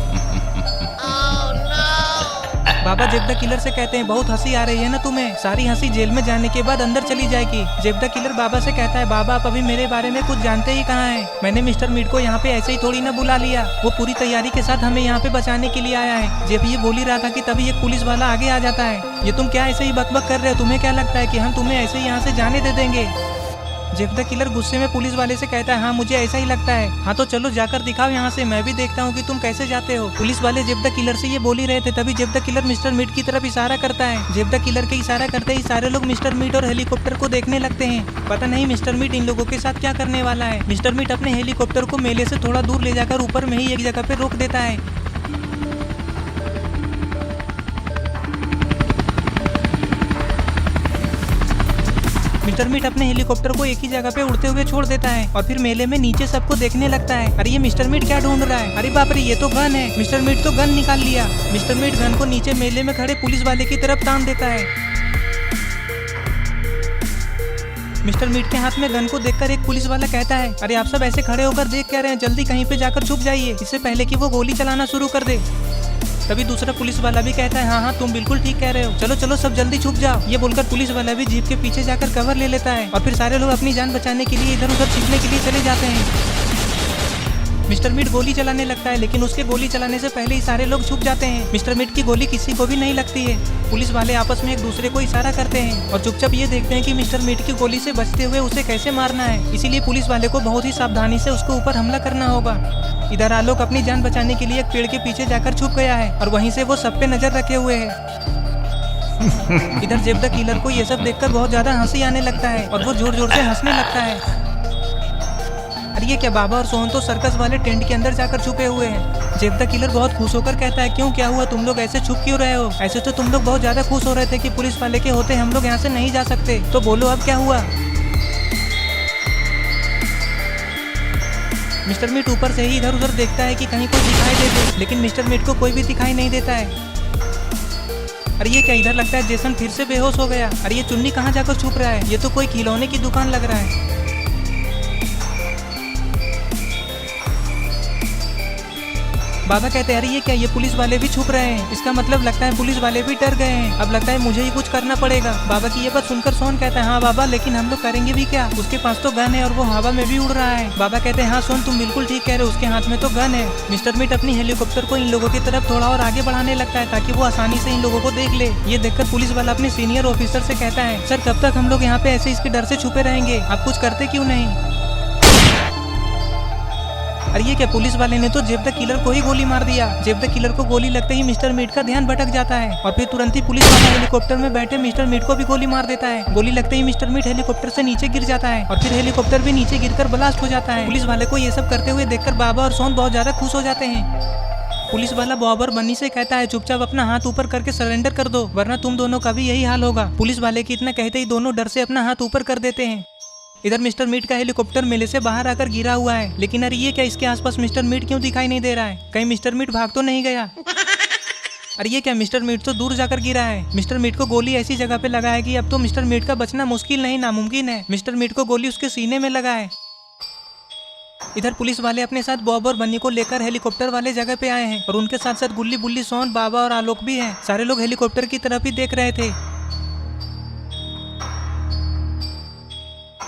बाबा जेफ द किलर से कहते हैं, बहुत हंसी आ रही है ना तुम्हें, सारी हंसी जेल में जाने के बाद अंदर चली जाएगी। जेफ द किलर बाबा से कहता है, बाबा आप अभी मेरे बारे में कुछ जानते ही कहाँ हैं? मैंने मिस्टर मीट को यहाँ पे ऐसे ही थोड़ी ना बुला लिया, वो पूरी तैयारी के साथ हमें यहाँ पे बचाने के लिए आया है। जेफ ये बोल ही रहा था कि तभी एक पुलिस वाला आगे आ जाता है। ये तुम क्या ऐसे ही बकबक कर रहे हो? तुम्हें क्या लगता है कि हम तुम्हें ऐसे ही यहाँ से जाने दे देंगे? जेफ द किलर गुस्से में पुलिस वाले से कहता है, हाँ मुझे ऐसा ही लगता है। हाँ तो चलो जाकर दिखाओ यहाँ से, मैं भी देखता हूँ कि तुम कैसे जाते हो। पुलिस वाले जेफ द किलर से ये बोल ही रहे थे, तभी Jeff the killer Mister Meat की तरफ इशारा करता है। जेफ द किलर के इशारा करते ही सारे लोग मिस्टर मीट और हेलीकॉप्टर को देखने लगते हैं। पता नहीं मिस्टर मीट इन लोगों के साथ क्या करने वाला है। मिस्टर मीट अपने हेलीकॉप्टर को मेले से थोड़ा दूर ले जाकर ऊपर में ही एक जगह पे रोक देता है। मिस्टर मीट अपने हेलीकॉप्टर को एक ही जगह पे उड़ते हुए छोड़ देता है और फिर मेले में नीचे सबको देखने लगता है। अरे ये मिस्टर मीट क्या ढूंढ रहा है? अरे बाप रे, ये तो गन है। मिस्टर मीट तो गन निकाल लिया। मिस्टर मीट गन को नीचे मेले में खड़े पुलिस वाले की तरफ तान देता है। मिस्टर मीट के हाथ में गन को देखकर एक पुलिस वाला कहता है, अरे आप सब ऐसे खड़े होकर देख क्या रहे हैं, जल्दी कहीं पे जाकर छुप जाइए, इससे पहले कि वो गोली चलाना शुरू कर दे। तभी दूसरा पुलिस वाला भी कहता है, हाँ तुम बिल्कुल ठीक कह रहे हो, चलो चलो सब जल्दी छुप जाओ। ये बोलकर पुलिस वाला भी जीप के पीछे जाकर कवर ले लेता है और फिर सारे लोग अपनी जान बचाने के लिए इधर उधर छिपने के लिए चले जाते हैं। मिस्टर मीट गोली चलाने लगता है, लेकिन उसके गोली चलाने से पहले ही सारे लोग छुप जाते हैं। मिस्टर मीट की गोली किसी को भी नहीं लगती है। पुलिस वाले आपस में एक दूसरे को इशारा करते हैं और चुपचाप ये देखते हैं कि मिस्टर मीट की गोली से बचते हुए उसे कैसे मारना है। इसीलिए पुलिस वाले को बहुत ही सावधानी से उसके ऊपर हमला करना होगा। इधर आलोक अपनी जान बचाने के लिए एक पेड़ के पीछे जाकर छुप गया है और वहीं से वो सब पे नजर रखे हुए है। इधर जेफ द किलर को ये सब देखकर बहुत ज्यादा हंसी आने लगता है और वो जोर जोर से हंसने लगता है। अरे ये क्या, बाबा और सोहन तो सर्कस वाले टेंट के अंदर जाकर छुपे हुए हैं। जेफ द किलर बहुत खुश होकर कहता है, क्यों क्या हुआ, तुम लोग ऐसे छुप क्यों रहे हो? ऐसे तो तुम लोग बहुत ज्यादा खुश हो रहे थे कि पुलिस वाले के होते हम लोग यहाँ से नहीं जा सकते, तो बोलो अब क्या हुआ? मिस्टर मीट ऊपर से ही इधर उधर देखता है कि कहीं कोई दिखाई दे दे, लेकिन मिस्टर मीट को कोई भी दिखाई नहीं देता है। अरे ये क्या, इधर लगता है जेसन फिर से बेहोश हो गया। अरे ये चुन्नी कहाँ जाकर छुप रहा है? ये तो कोई खिलौने की दुकान लग रहा है। बाबा कहते हैं, अरे ये क्या, ये पुलिस वाले भी छुप रहे हैं, इसका मतलब लगता है पुलिस वाले भी डर गए हैं, अब लगता है मुझे ही कुछ करना पड़ेगा। बाबा की ये बात सुनकर सोहन कहता है, हाँ बाबा, लेकिन हम लोग करेंगे भी क्या? उसके पास तो गन है और वो हवा में भी उड़ रहा है। बाबा कहते हैं, हाँ सोहन तुम बिल्कुल ठीक कह रहे हो, उसके हाथ में तो गन है। मिस्टर मीट अपनी हेलीकॉप्टर को इन लोगों की तरफ थोड़ा और आगे बढ़ाने लगता है ताकि वो आसानी से इन लोगों को देख ले। ये देखकर पुलिस वाला अपने सीनियर ऑफिसर से कहता है, सर कब तक हम लोग यहाँ पे ऐसे इसके डर से छुपे रहेंगे, आप कुछ करते क्यों नहीं? अरे ये क्या, पुलिस वाले ने तो जेफ द किलर को ही गोली मार दिया। जेफ द किलर को गोली लगते ही मिस्टर मीट का ध्यान भटक जाता है और फिर तुरंत ही पुलिस वाला हेलीकॉप्टर में बैठे मिस्टर मीट को भी गोली मार देता है। गोली लगते ही मिस्टर मीट हेलीकॉप्टर से नीचे गिर जाता है और फिर हेलीकॉप्टर भी नीचे गिरकर ब्लास्ट हो जाता है। पुलिस वाले को ये सब करते हुए देखकर बाबा और सोहन बहुत ज्यादा खुश हो जाते हैं। पुलिस वाला बॉब और बन्नी से कहता है, चुपचाप अपना हाथ ऊपर करके सरेंडर कर दो, वरना तुम दोनों का भी यही हाल होगा। पुलिस वाले की इतना कहते ही दोनों डर से अपना हाथ ऊपर कर देते हैं। इधर मिस्टर मीट का हेलीकॉप्टर मेले से बाहर आकर गिरा हुआ है, लेकिन अरे ये क्या, इसके आसपास मिस्टर मीट क्यों दिखाई नहीं दे रहा है? कहीं मिस्टर मीट भाग तो नहीं गया? अरे ये क्या, मिस्टर मीट तो दूर जाकर गिरा है। मिस्टर मीट को गोली ऐसी जगह पे लगा है कि अब तो मिस्टर मीट का बचना मुश्किल नहीं नामुमकिन है। मिस्टर मीट को गोली उसके सीने में लगा है। इधर पुलिस वाले अपने साथ बॉब और बन्नी को लेकर हेलीकॉप्टर वाले जगह पे आए हैं और उनके साथ साथ गुल्ली बुल्ली, सोहन, बाबा और आलोक भी हैं। सारे लोग हेलीकॉप्टर की तरफ ही देख रहे थे।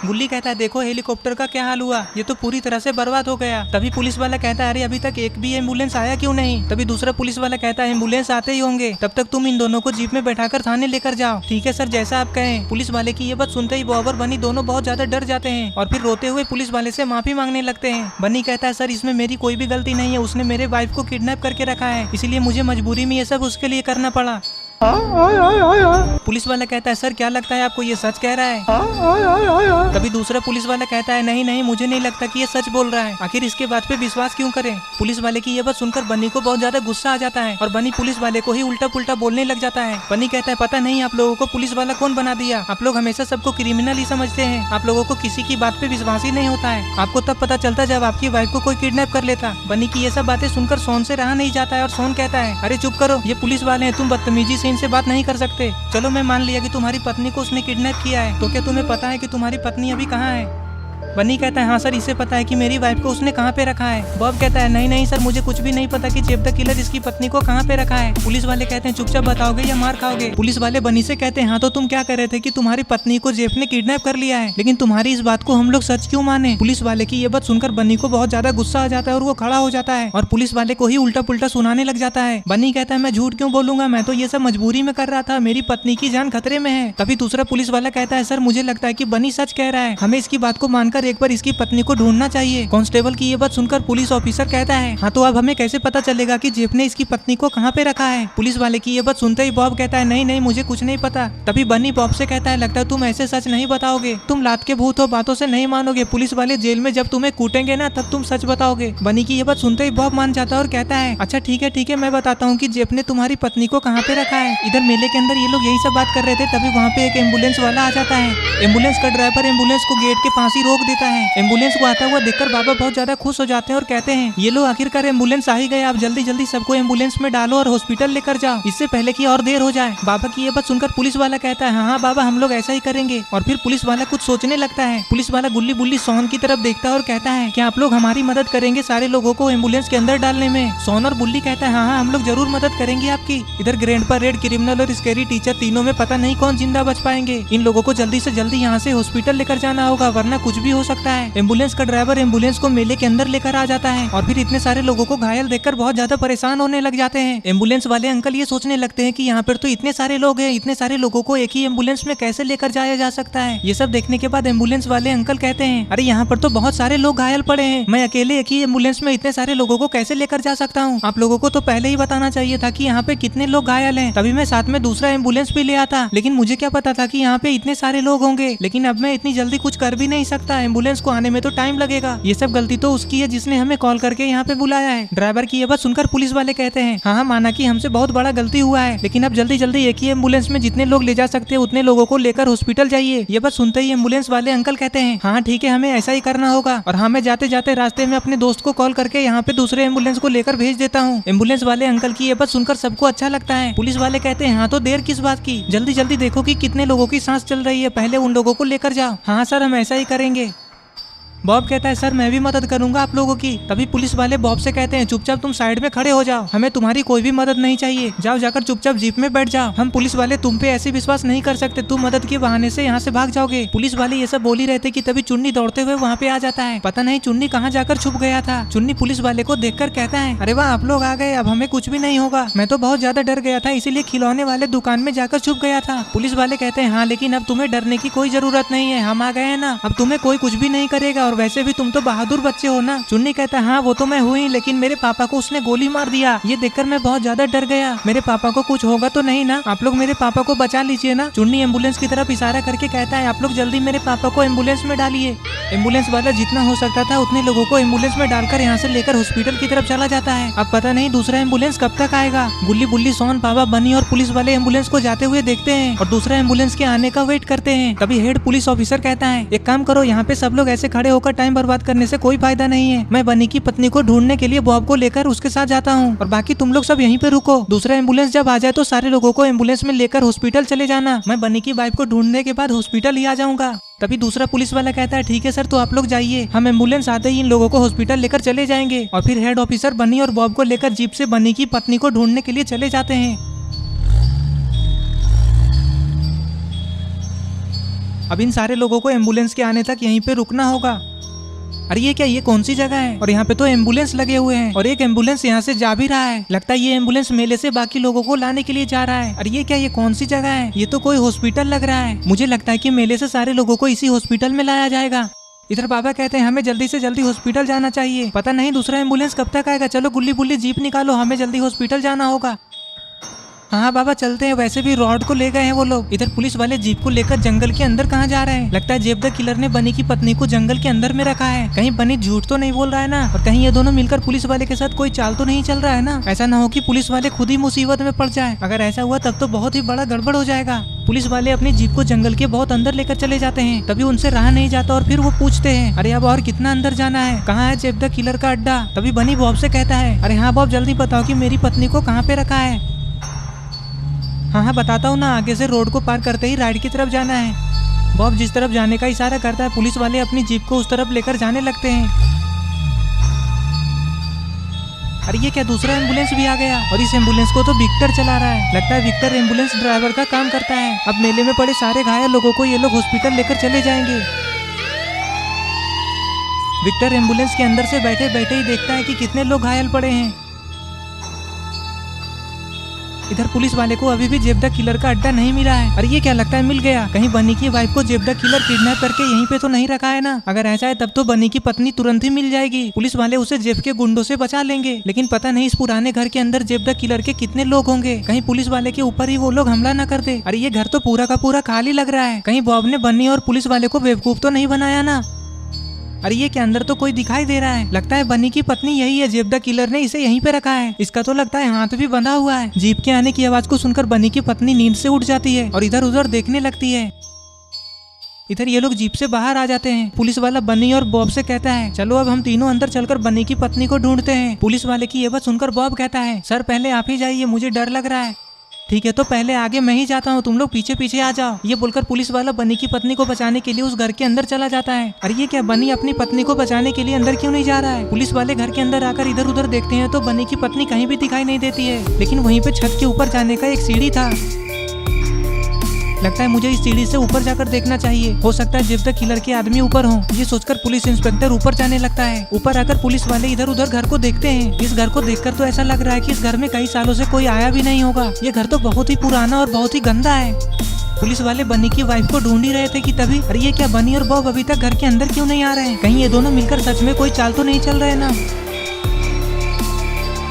गुल्ली कहता है देखो हेलीकॉप्टर का क्या हाल हुआ, ये तो पूरी तरह से बर्बाद हो गया। तभी पुलिस वाला कहता है अरे अभी तक एक भी एम्बुलेंस आया क्यों नहीं। तभी दूसरा पुलिस वाला कहता है एम्बुलेंस आते ही होंगे, तब तक तुम इन दोनों को जीप में बैठाकर थाने लेकर जाओ। ठीक है सर, जैसा आप कहें। पुलिस वाले की ये बात सुनते ही बॉब और बनी दोनों बहुत ज्यादा डर जाते हैं और फिर रोते हुए पुलिस वाले से माफी मांगने लगते हैं। बनी कहता है सर इसमें मेरी कोई भी गलती नहीं है, उसने मेरे वाइफ को किडनैप करके रखा है, इसलिए मुझे मजबूरी में ये सब उसके लिए करना पड़ा। पुलिस वाला कहता है सर क्या लगता है आपको ये सच कह रहा है। तभी दूसरा पुलिस वाला कहता है नहीं नहीं, मुझे नहीं लगता कि ये सच बोल रहा है, आखिर इसके बात पे विश्वास क्यों करें। पुलिस वाले की ये बात सुनकर बनी को बहुत ज्यादा गुस्सा आ जाता है और बनी पुलिस वाले को ही उल्टा पुल्टा बोलने लग जाता है। बनी कहता है पता नहीं आप लोगों को पुलिस वाला कौन बना दिया, आप लोग हमेशा सबको क्रिमिनल ही समझते हैं, आप लोगों को किसी की बात पे विश्वास ही नहीं होता है। आपको तब पता चलता जब आपकी वाइफ को कोई किडनैप कर लेता। बनी की ये सब बातें सुनकर सोन से रहा नहीं जाता है और सोन कहता है अरे चुप करो, ये पुलिस वाले हैं, तुम बदतमीजी से इनसे बात नहीं कर सकते। चलो मैं मान लिया कि तुम्हारी पत्नी को उसने किडनैप किया है, तो क्या तुम्हें पता है कि तुम्हारी पत्नी अभी कहाँ है। बनी कहता है हाँ सर, इसे पता है कि मेरी वाइफ को उसने कहाँ पे रखा है। बॉब कहता है नहीं नहीं सर, मुझे कुछ भी नहीं पता कि जेब द किलर इसकी पत्नी को कहाँ पे रखा है। पुलिस वाले कहते हैं चुपचाप बताओगे या मार खाओगे। पुलिस वाले बनी से कहते हैं हाँ तो तुम क्या कर रहे थे कि तुम्हारी पत्नी को जेब ने किडनैप कर लिया है, लेकिन तुम्हारी इस बात को हम लोग सच क्यों माने। पुलिस वाले की ये बात सुनकर बनी को बहुत ज्यादा गुस्सा आ जाता है और वो खड़ा हो जाता है और पुलिस वाले को ही उल्टा पुल्टा सुनाने लग जाता है। बनी कहता है मैं झूठ क्यों बोलूंगा, मैं तो ये सब मजबूरी में कर रहा था, मेरी पत्नी की जान खतरे में है। तभी दूसरा पुलिस वाला कहता है सर मुझे लगता है कि बनी सच कह रहा है, हमें इसकी बात को मानकर एक बार इसकी पत्नी को ढूंढना चाहिए। कांस्टेबल की ये बात सुनकर पुलिस ऑफिसर कहता है हाँ तो अब हमें कैसे पता चलेगा कि जेफ ने इसकी पत्नी को कहाँ पे रखा है। पुलिस वाले की ये बात सुनते ही बॉब कहता है नहीं नहीं मुझे कुछ नहीं पता। तभी बनी बॉब से कहता है लगता है तुम ऐसे सच नहीं बताओगे, तुम लात के भूत हो, बातों से नहीं मानोगे, पुलिस वाले जेल में जब तुम्हें कूटेंगे ना तब तुम सच बताओगे। बनी की ये बात सुनते ही बॉब मान जाता है और कहता है अच्छा ठीक है मैं बताता हूँ कि जेफ ने तुम्हारी पत्नी को कहाँ पे रखा है। इधर मेले के अंदर ये लोग यही सब बात कर रहे थे, तभी वहाँ पे एक एम्बुलेंस वाला आ जाता है। एम्बुलेंस का ड्राइवर एम्बुलेंस को गेट के पास ही रोक देता है। एम्बुलेंस को आता हुआ देखकर बाबा बहुत ज्यादा खुश हो जाते हैं और कहते हैं ये लो आखिरकार एम्बुलेंस आ ही गए, आप जल्दी जल्दी सबको एम्बुलेंस में डालो और हॉस्पिटल लेकर जाओ, इससे पहले कि और देर हो जाए। बाबा की ये बात सुनकर पुलिस वाला कहता है हाँ बाबा हम लोग ऐसा ही करेंगे। और फिर पुलिस वाला कुछ सोचने लगता है। पुलिस वाला गुल्ली बुल्ली सोन की तरफ देखता है और कहता है क्या आप लोग हमारी मदद करेंगे सारे लोगों को एम्बुलेंस के अंदर डालने में। सोन और बुल्ली कहता है हाँ हम लोग जरूर मदद करेंगे आपकी। इधर ग्रैंडपा रेड, क्रिमिनल और स्कैरी टीचर तीनों में पता नहीं कौन जिंदा बच पाएंगे। इन लोगों को जल्दी से जल्दी यहाँ से हॉस्पिटल लेकर जाना होगा वरना कुछ भी हो सकता है। एम्बुलेंस का ड्राइवर एम्बुलेंस को मेले के अंदर लेकर आ जाता है और फिर इतने सारे लोगों को घायल देखकर बहुत ज्यादा परेशान होने लग जाते हैं। एम्बुलेंस वाले अंकल ये सोचने लगते हैं कि यहाँ पर तो इतने सारे लोग हैं, इतने सारे लोगों को एक ही एम्बुलेंस में कैसे लेकर जाया जा सकता है। ये सब देखने के बाद एम्बुलेंस वाले अंकल कहते हैं अरे यहाँ पर तो बहुत सारे लोग घायल पड़े हैं, मैं अकेले एक ही एम्बुलेंस में इतने सारे लोगों को कैसे लेकर जा सकता हूँ। आप लोगों को तो पहले ही बताना चाहिए था कि यहाँ पे कितने लोग घायल हैं, तभी मैं साथ में दूसरा एम्बुलेंस भी ले आता, लेकिन मुझे क्या पता था कि यहाँ पे इतने सारे लोग होंगे। लेकिन अब मैं इतनी जल्दी कुछ कर भी नहीं सकता, एम्बुलेंस को आने में तो टाइम लगेगा। ये सब गलती तो उसकी है जिसने हमें कॉल करके यहाँ पे बुलाया है। ड्राइवर की ये बात सुनकर पुलिस वाले कहते हैं हाँ माना कि हमसे बहुत बड़ा गलती हुआ है, लेकिन अब जल्दी जल्दी एक ही एम्बुलेंस में जितने लोग ले जा सकते हैं उतने लोगों को लेकर हॉस्पिटल जाइए। ये बात सुनते ही एम्बुलेंस वाले अंकल कहते हैं हाँ ठीक है हमें ऐसा ही करना होगा। और हाँ मैं जाते जाते रास्ते में अपने दोस्त को कॉल करके यहाँ पे दूसरे एम्बुलेंस को लेकर भेज देता हूँ। एम्बुलेंस वाले अंकल की ये बात सुनकर सबको अच्छा लगता है। पुलिस वाले कहते हैं हाँ तो देर किस बात की, जल्दी जल्दी देखो कि कितने लोगों की सांस चल रही है, पहले उन लोगों को लेकर जाओ। हाँ सर हम ऐसा ही करेंगे। बॉब कहता है सर मैं भी मदद करूंगा आप लोगों की। तभी पुलिस वाले बॉब से कहते हैं चुपचाप तुम साइड में खड़े हो जाओ, हमें तुम्हारी कोई भी मदद नहीं चाहिए, जाओ जाकर चुपचाप जीप में बैठ जाओ। हम पुलिस वाले तुम पे ऐसे विश्वास नहीं कर सकते, तुम मदद के बहाने से यहाँ से भाग जाओगे। पुलिस वाले ये सब बोल ही रहे थे कि तभी चुन्नी दौड़ते हुए वहाँ पे आ जाता है। पता नहीं चुन्नी कहाँ जाकर छुप गया था। चुन्नी पुलिस वाले को देखकर कहता है अरे वाह आप लोग आ गए, अब हमें कुछ भी नहीं होगा, मैं तो बहुत ज्यादा डर गया था इसीलिए खिलौने वाले दुकान में जाकर छुप गया था। पुलिस वाले कहते हैं हाँ लेकिन अब तुम्हें डरने की कोई जरूरत नहीं है, हम आ गए हैं ना, अब तुम्हें कोई कुछ भी नहीं करेगा, और वैसे भी तुम तो बहादुर बच्चे हो ना। चुन्नी कहता है हाँ वो तो मैं हुई, लेकिन मेरे पापा को उसने गोली मार दिया, ये देखकर मैं बहुत ज्यादा डर गया, मेरे पापा को कुछ होगा तो नहीं ना, आप लोग मेरे पापा को बचा लीजिए ना। चुन्नी एम्बुलेंस की तरफ इशारा करके कहता है आप लोग जल्दी मेरे पापा को एम्बुलेंस में डालिए। एम्बुलेंस वाला जितना हो सकता था उतने लोगों को एम्बुलेंस में डालकर यहाँ से लेकर हॉस्पिटल की तरफ चला जाता है। अब पता नहीं दूसरा एम्बुलेंस कब तक आएगा। गुल्ली बुल्ली सोन बाबा बनी और पुलिस वाले एम्बुलेंस को जाते हुए देखते हैं और दूसरा एम्बुलेंस के आने का वेट करते हैं। तभी हेड पुलिस ऑफिसर कहता है एक काम करो, यहाँ पे सब लोग ऐसे खड़े होकर टाइम बर्बाद करने से कोई फायदा नहीं है, मैं बनी की पत्नी को ढूंढने के लिए बॉब को लेकर उसके साथ जाता हूँ और बाकी तुम लोग सब यहीं पे रुको, दूसरा एम्बुलेंस जब आ जाए तो सारे लोगों को एम्बुलेंस में लेकर हॉस्पिटल चले जाना, मैं बनी की वाइफ को ढूंढने के बाद हॉस्पिटल ही आ जाऊंगा। तभी दूसरा पुलिस वाला कहता है ठीक है सर तो आप लोग जाइए, हम एम्बुलेंस आते ही इन लोगों को हॉस्पिटल लेकर चले जाएंगे। और फिर हेड ऑफिसर बनी और बॉब को लेकर जीप से बनी की पत्नी को ढूंढने के लिए चले जाते हैं। अब इन सारे लोगों को एम्बुलेंस के आने तक यहीं पे रुकना होगा। अरे ये क्या, ये कौन सी जगह है? और यहाँ पे तो एम्बुलेंस लगे हुए हैं और एक एम्बुलेंस यहाँ से जा भी रहा है। लगता है ये एम्बुलेंस मेले से बाकी लोगों को लाने के लिए जा रहा है। अरे ये क्या, ये कौन सी जगह है? ये तो कोई हॉस्पिटल लग रहा है। मुझे लगता है कि मेले से सारे लोगों को इसी हॉस्पिटल में लाया जाएगा। इधर बाबा कहते हैं हमें जल्दी से जल्दी हॉस्पिटल जाना चाहिए। पता नहीं दूसरा एम्बुलेंस कब तक आएगा। चलो गुल्ली बुल्ली जीप निकालो, हमें जल्दी हॉस्पिटल जाना होगा। हाँ बाबा चलते हैं। वैसे भी रॉड को ले गए हैं वो लोग। इधर पुलिस वाले जीप को लेकर जंगल के अंदर कहाँ जा रहे हैं? लगता है जेब द किलर ने बनी की पत्नी को जंगल के अंदर में रखा है। कहीं बनी झूठ तो नहीं बोल रहा है ना? और कहीं ये दोनों मिलकर पुलिस वाले के साथ कोई चाल तो नहीं चल रहा है ना? ऐसा ना हो कि पुलिस वाले खुद ही मुसीबत में पड़ जाए। अगर ऐसा हुआ तब तो बहुत ही बड़ा गड़बड़ हो जाएगा। पुलिस वाले अपनी जीप को जंगल के बहुत अंदर लेकर चले जाते हैं। तभी उनसे रहा नहीं जाता और फिर वो पूछते हैं अरे अब और कितना अंदर जाना है? कहाँ है जेब द किलर का अड्डा? तभी बनी बॉब से कहता है अरे हाँ बॉब जल्दी बताओ कि मेरी पत्नी को कहाँ पे रखा है। हाँ बताता हूँ ना, आगे से रोड को पार करते ही राइट की तरफ जाना है। बॉब जिस तरफ जाने का इशारा करता है पुलिस वाले अपनी जीप को उस तरफ लेकर जाने लगते हैं। अरे ये क्या, दूसरा एम्बुलेंस भी आ गया और इस एम्बुलेंस को तो विक्टर चला रहा है। लगता है विक्टर एम्बुलेंस ड्राइवर का काम करता है। अब मेले में पड़े सारे घायल लोगों को ये लोग हॉस्पिटल लेकर चले जाएंगे। विक्टर एम्बुलेंस के अंदर से बैठे बैठे ही देखता है कि कितने लोग घायल पड़े हैं। इधर पुलिस वाले को अभी भी जेब द किलर का अड्डा नहीं मिला है। अरे ये क्या, लगता है मिल गया। कहीं बनी की वाइफ को जेब द किलर किडनैप करके यहीं पे तो नहीं रखा है ना? अगर ऐसा है तब तो बनी की पत्नी तुरंत ही मिल जाएगी। पुलिस वाले उसे जेब के गुंडों से बचा लेंगे। लेकिन पता नहीं इस पुराने घर के अंदर जेब द किलर के कितने लोग होंगे। कहीं पुलिस वाले के ऊपर ही वो लोग हमला न कर दे। अरे ये घर तो पूरा का पूरा खाली लग रहा है। कहीं बॉब ने बन्नी और पुलिस वाले को बेवकूफ तो नहीं बनाया ना? अरे ये क्या, अंदर तो कोई दिखाई दे रहा है। लगता है बनी की पत्नी यही है। जेब द किलर ने इसे यहीं पे रखा है। इसका तो लगता है हाथ भी बंधा हुआ है। जीप के आने की आवाज को सुनकर बनी की पत्नी नींद से उठ जाती है और इधर उधर देखने लगती है। इधर ये लोग जीप से बाहर आ जाते हैं। पुलिस वाला बनी और बॉब से कहता है चलो अब हम तीनों अंदर चलकर बनी की पत्नी को ढूंढते हैं। पुलिस वाले की ये बात सुनकर बॉब कहता है सर पहले आप ही जाइए, मुझे डर लग रहा है। ठीक है तो पहले आगे मैं ही जाता हूँ, तुम लोग पीछे पीछे आ जाओ। ये बोलकर पुलिस वाला बनी की पत्नी को बचाने के लिए उस घर के अंदर चला जाता है। अरे ये क्या, बनी अपनी पत्नी को बचाने के लिए अंदर क्यों नहीं जा रहा है? पुलिस वाले घर के अंदर आकर इधर उधर देखते हैं तो बनी की पत्नी कहीं भी दिखाई नहीं देती है। लेकिन वहीं पे छत के ऊपर जाने का एक सीढ़ी था। लगता है मुझे इस सीढ़ी से ऊपर जाकर देखना चाहिए। हो सकता है जेब द किलर के आदमी ऊपर हों। ये सोचकर पुलिस इंस्पेक्टर ऊपर जाने लगता है। ऊपर आकर पुलिस वाले इधर उधर घर को देखते हैं। इस घर को देखकर तो ऐसा लग रहा है कि इस घर में कई सालों से कोई आया भी नहीं होगा। ये घर तो बहुत ही पुराना और बहुत ही गंदा है। पुलिस वाले बनी की वाइफ को ढूंढ ही रहे थे कि तभी अरे ये क्या, बनी और बॉब अभी तक घर के अंदर क्यों नहीं आ रहे हैं? कहीं ये दोनों मिलकर सच में कोई चाल तो नहीं चल रहे ना?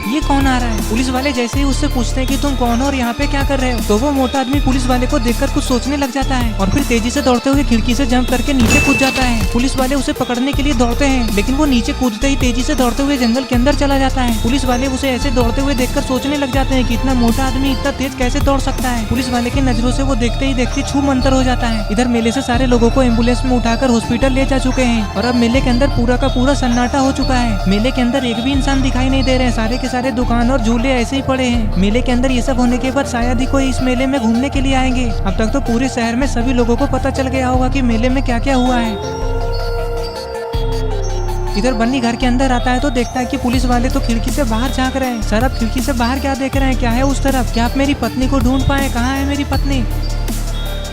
ये कौन आ रहा है? पुलिस वाले जैसे ही उससे पूछते हैं कि तुम कौन हो और यहाँ पे क्या कर रहे हो, तो वो मोटा आदमी पुलिस वाले को देखकर कुछ सोचने लग जाता है और फिर तेजी से दौड़ते हुए खिड़की से जंप करके नीचे कूद जाता है। पुलिस वाले उसे पकड़ने के लिए दौड़ते हैं लेकिन वो नीचे कूदते ही तेजी से दौड़ते हुए जंगल के अंदर चला जाता है। पुलिस वाले उसे ऐसे दौड़ते हुए देखकर सोचने लग जाते हैं कि इतना मोटा आदमी इतना तेज कैसे दौड़ सकता है। पुलिस वाले की नजरों से वो देखते ही देखते छू मंतर हो जाता है। इधर मेले से सारे लोगों को एम्बुलेंस में उठाकर हॉस्पिटल ले जा चुके हैं और अब मेले के अंदर पूरा का पूरा सन्नाटा हो चुका है। मेले के अंदर एक भी इंसान दिखाई नहीं दे रहे हैं। सारे के सारे दुकान और झूले ऐसे ही पड़े हैं। मेले के अंदर ये सब होने के बाद शायद ही कोई इस मेले में घूमने के लिए आएंगे। अब तक तो पूरे शहर में सभी लोगों को पता चल गया होगा कि मेले में क्या क्या हुआ है। इधर बन्नी घर के अंदर आता है तो देखता है कि पुलिस वाले तो खिड़की से बाहर झांक रहे हैं। सर आप खिड़की से बाहर क्या देख रहे हैं? क्या है उस तरफ? क्या आप मेरी पत्नी को ढूंढ पाए? कहाँ है मेरी पत्नी?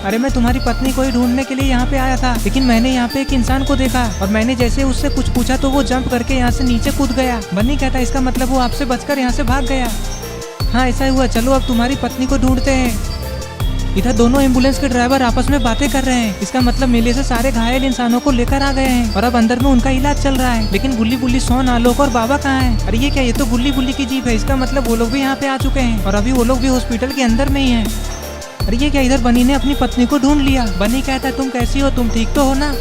अरे मैं तुम्हारी पत्नी को ही ढूंढने के लिए यहाँ पे आया था, लेकिन मैंने यहाँ पे एक इंसान को देखा और मैंने जैसे उससे कुछ पूछा तो वो जंप करके यहाँ से नीचे कूद गया। बन्नी कहता है इसका मतलब वो आपसे बचकर यहाँ से भाग गया। हाँ ऐसा हुआ, चलो अब तुम्हारी पत्नी को ढूंढते हैं। इधर दोनों एम्बुलेंस के ड्राइवर आपस में बातें कर रहे हैं। इसका मतलब मेले से सारे घायल इंसानों को लेकर आ गए हैं और अब अंदर में उनका इलाज चल रहा है। लेकिन गुल्ली बुल्ली, सोन, आलोक और बाबा कहाँ हैं? अरे ये क्या, ये तो गुल्ली बुल्ली की जीप है। इसका मतलब वो लोग भी यहाँ पे आ चुके हैं और अभी वो लोग भी हॉस्पिटल के अंदर में ही है। अरे ये क्या, इधर बनी ने अपनी पत्नी को ढूंढ लिया। बनी कहता है तुम कैसी हो, तुम ठीक तो हो ना?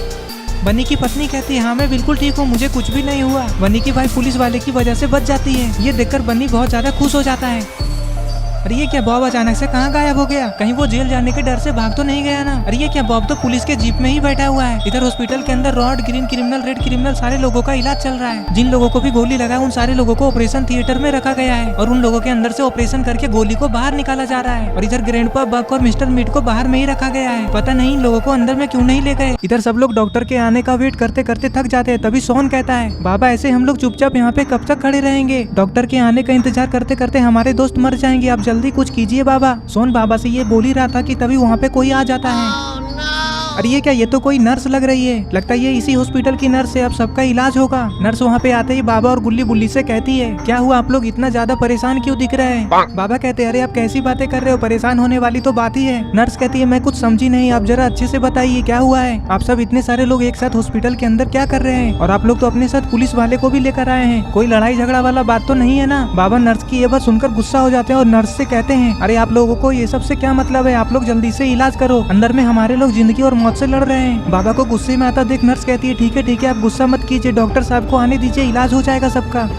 बनी की पत्नी कहती है हाँ मैं बिल्कुल ठीक हूँ, मुझे कुछ भी नहीं हुआ। बनी की भाई पुलिस वाले की वजह से बच जाती है। ये देखकर बनी बहुत ज्यादा खुश हो जाता है। अरे ये क्या, बॉब अचानक से कहाँ गायब हो गया? कहीं वो जेल जाने के डर से भाग तो नहीं गया ना? अरे ये क्या, बॉब तो पुलिस के जीप में ही बैठा हुआ है। इधर हॉस्पिटल के अंदर rod, green criminal, red criminal सारे लोगों का इलाज चल रहा है। जिन लोगों को भी गोली लगा उन सारे लोगों को ऑपरेशन थिएटर में रखा गया है और उन लोगों के अंदर से ऑपरेशन करके गोली को बाहर निकाला जा रहा है। और इधर ग्रैंडपा, बक और मिस्टर मीट को बाहर में ही रखा गया है। पता नहीं इन लोगों को अंदर में क्यों नहीं ले गए। इधर सब लोग डॉक्टर के आने का वेट करते करते थक जाते हैं। तभी सोन कहता है बाबा ऐसे हम लोग चुपचाप यहाँ पे कब तक खड़े रहेंगे? डॉक्टर के आने का इंतजार करते करते हमारे दोस्त मर जाएंगे, आप जल्दी कुछ कीजिए बाबा। सोन बाबा से ये बोल ही रहा था कि तभी वहाँ पे कोई आ जाता है। अरे ये क्या, ये तो कोई नर्स लग रही है। लगता है ये इसी हॉस्पिटल की नर्स है, अब सबका इलाज होगा। नर्स वहाँ पे आते ही बाबा और गुल्ली बुल्ली से कहती है, क्या हुआ, आप लोग इतना ज्यादा परेशान क्यों दिख रहे हैं? बाबा कहते हैं, अरे आप कैसी बातें कर रहे हो, परेशान होने वाली तो बात ही है। नर्स कहती है, मैं कुछ समझी नहीं, आप जरा अच्छे से बताइए क्या हुआ है। आप सब इतने सारे लोग एक साथ हॉस्पिटल के अंदर क्या कर रहे हैं, और आप लोग तो अपने साथ पुलिस वाले को भी लेकर आए हैं, कोई लड़ाई झगड़ा वाला बात तो नहीं है ना? बाबा नर्स की ये बात सुनकर गुस्सा हो जाते हैं और नर्स से कहते हैं, अरे आप लोगों को ये सब से क्या मतलब है, आप लोग जल्दी से इलाज करो, अंदर में हमारे लोग जिंदगी और मौत से लड़ रहे हैं। बाबा को गुस्से में आता देख नर्स कहती है, ठीक है आप गुस्सा मत कीजिए, डॉक्टर साहब को आने दीजिए, इलाज हो जाएगा सबका।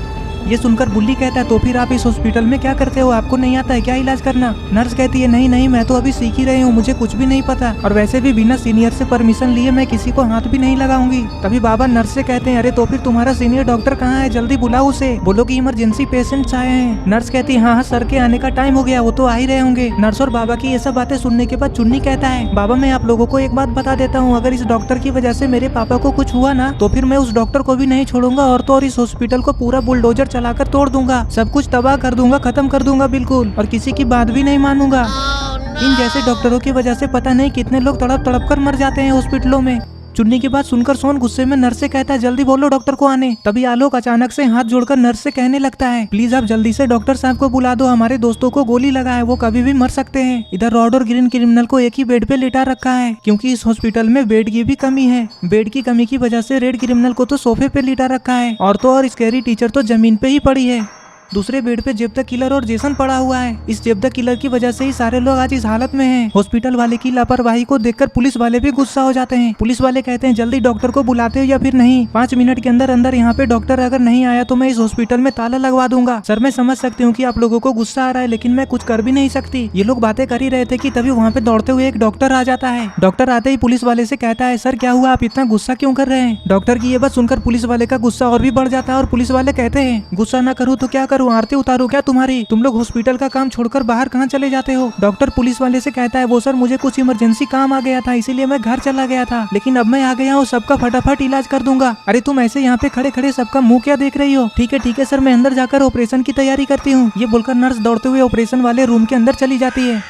ये सुनकर बुल्ली कहता है, तो फिर आप इस हॉस्पिटल में क्या करते हो, आपको नहीं आता है क्या इलाज करना? नर्स कहती है, नहीं मैं तो अभी सीख ही रही हूँ, मुझे कुछ भी नहीं पता, और वैसे भी बिना सीनियर से परमिशन लिए मैं किसी को हाथ भी नहीं लगाऊंगी। तभी बाबा नर्स से कहते हैं, अरे तो फिर तुम्हारा सीनियर डॉक्टर कहाँ है, जल्दी बुलाओ उसे, बोलो कि इमरजेंसी पेशेंट्स आए हैं। नर्स कहती है, हाँ सर के आने का टाइम हो गया, वो तो आ ही रहे होंगे। नर्स और बाबा की ये सब बातें सुनने के बाद चुन्नी कहता है, बाबा मैं आप लोगों को एक बात बता देता हूँ, अगर इस डॉक्टर की वजह से मेरे पापा को कुछ हुआ ना, तो फिर मैं उस डॉक्टर को भी नहीं छोड़ूंगा, और तो और इस हॉस्पिटल को पूरा बुलडोजर चलाकर तोड़ दूंगा, सब कुछ तबाह कर दूंगा, खत्म कर दूंगा बिल्कुल, और किसी की बात भी नहीं मानूंगा। इन जैसे डॉक्टरों की वजह से पता नहीं कितने लोग तड़प तड़प कर मर जाते हैं हॉस्पिटलों में। चुन्नी की बात सुनकर सोन गुस्से में नर्स से कहता है, जल्दी बोलो डॉक्टर को आने। तभी आलोक अचानक से हाथ जोड़कर नर्स से कहने लगता है, प्लीज आप जल्दी से डॉक्टर साहब को बुला दो, हमारे दोस्तों को गोली लगा है, वो कभी भी मर सकते हैं। इधर रॉड और ग्रीन क्रिमिनल को एक ही बेड पे लिटा रखा है, क्योंकि इस हॉस्पिटल में बेड की भी कमी है। बेड की कमी की वजह से रेड क्रिमिनल को तो सोफे पे लिटा रखा है, और तो और स्कैरी टीचर तो जमीन पे ही पड़ी है। दूसरे बेड पे जेब द किलर और जेसन पड़ा हुआ है। इस जेब द किलर की वजह से ही सारे लोग आज इस हालत में हैं। हॉस्पिटल वाले की लापरवाही को देखकर पुलिस वाले भी गुस्सा हो जाते हैं। पुलिस वाले कहते हैं, जल्दी डॉक्टर को बुलाते हो या फिर नहीं, 5 मिनट के अंदर अंदर यहाँ पे डॉक्टर अगर नहीं आया तो मैं इस हॉस्पिटल में ताला लगवा दूंगा। सर मैं समझ सकती हूँ कि आप लोगों को गुस्सा आ रहा है, लेकिन मैं कुछ कर भी नहीं सकती। ये लोग बातें कर ही रहे थे कि तभी वहाँ पे दौड़ते हुए एक डॉक्टर आ जाता है। डॉक्टर आते ही पुलिस वाले से कहता है, सर क्या हुआ, आप इतना गुस्सा क्यों कर रहे हैं? डॉक्टर की ये बात सुनकर पुलिस वाले का गुस्सा और भी बढ़ जाता है, और पुलिस वाले कहते हैं, गुस्सा न करूँ तो क्या करूँ, आरती उतारू क्या तुम्हारी? तुम लोग हॉस्पिटल का काम छोड़कर बाहर कहाँ चले जाते हो? डॉक्टर पुलिस वाले से कहता है, वो सर मुझे कुछ इमरजेंसी काम आ गया था, इसीलिए मैं घर चला गया था, लेकिन अब मैं आ गया हूँ, सबका फटाफट इलाज कर दूंगा। अरे तुम ऐसे यहाँ पे खड़े खड़े सबका मुंह क्या देख रही हो? ठीक है सर, मैं अंदर जाकर ऑपरेशन की तैयारी करती हूँ। ये बोलकर नर्स दौड़ते हुए ऑपरेशन वाले रूम के अंदर चली जाती है।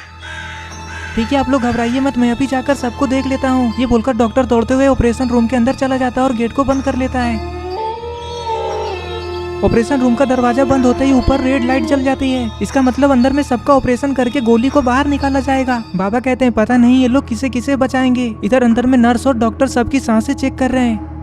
ठीक है आप लोग घबराइए मत, मैं अभी जाकर सबको देख लेता हूँ। ये बोलकर डॉक्टर दौड़ते हुए ऑपरेशन रूम के अंदर चला जाता है और गेट को बंद कर लेता है। ऑपरेशन रूम का दरवाजा बंद होते ही ऊपर रेड लाइट जल जाती है। इसका मतलब अंदर में सबका ऑपरेशन करके गोली को बाहर निकाला जाएगा। बाबा कहते हैं, पता नहीं ये लोग किसे किसे बचाएंगे। इधर अंदर में नर्स और डॉक्टर सबकी सांसें चेक कर रहे हैं।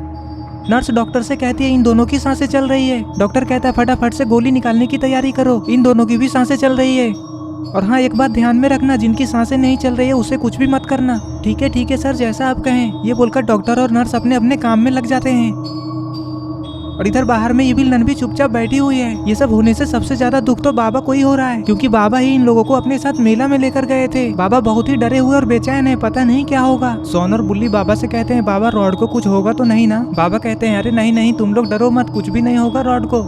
नर्स डॉक्टर से कहती है, इन दोनों की सांसें चल रही है। डॉक्टर कहता है, फटाफट से गोली निकालने की तैयारी करो, इन दोनों की भी सांसें चल रही है। और हाँ एक बात ध्यान में रखना, जिनकी सांसें नहीं चल रही है उसे कुछ भी मत करना। ठीक है सर, जैसा आप कहें। ये बोलकर डॉक्टर और नर्स अपने अपने काम में लग जाते हैं। और इधर बाहर में इविल नन भी चुपचाप बैठी हुई है। ये सब होने से सबसे ज्यादा दुख तो बाबा को ही हो रहा है, क्योंकि बाबा ही इन लोगों को अपने साथ मेला में लेकर गए थे। बाबा बहुत ही डरे हुए और बेचैन है, पता नहीं क्या होगा। सोन और बुल्ली बाबा से कहते हैं, बाबा रॉड को कुछ होगा तो नहीं ना? बाबा कहते हैं, अरे नहीं तुम लोग डरो मत, कुछ भी नहीं होगा रॉड को।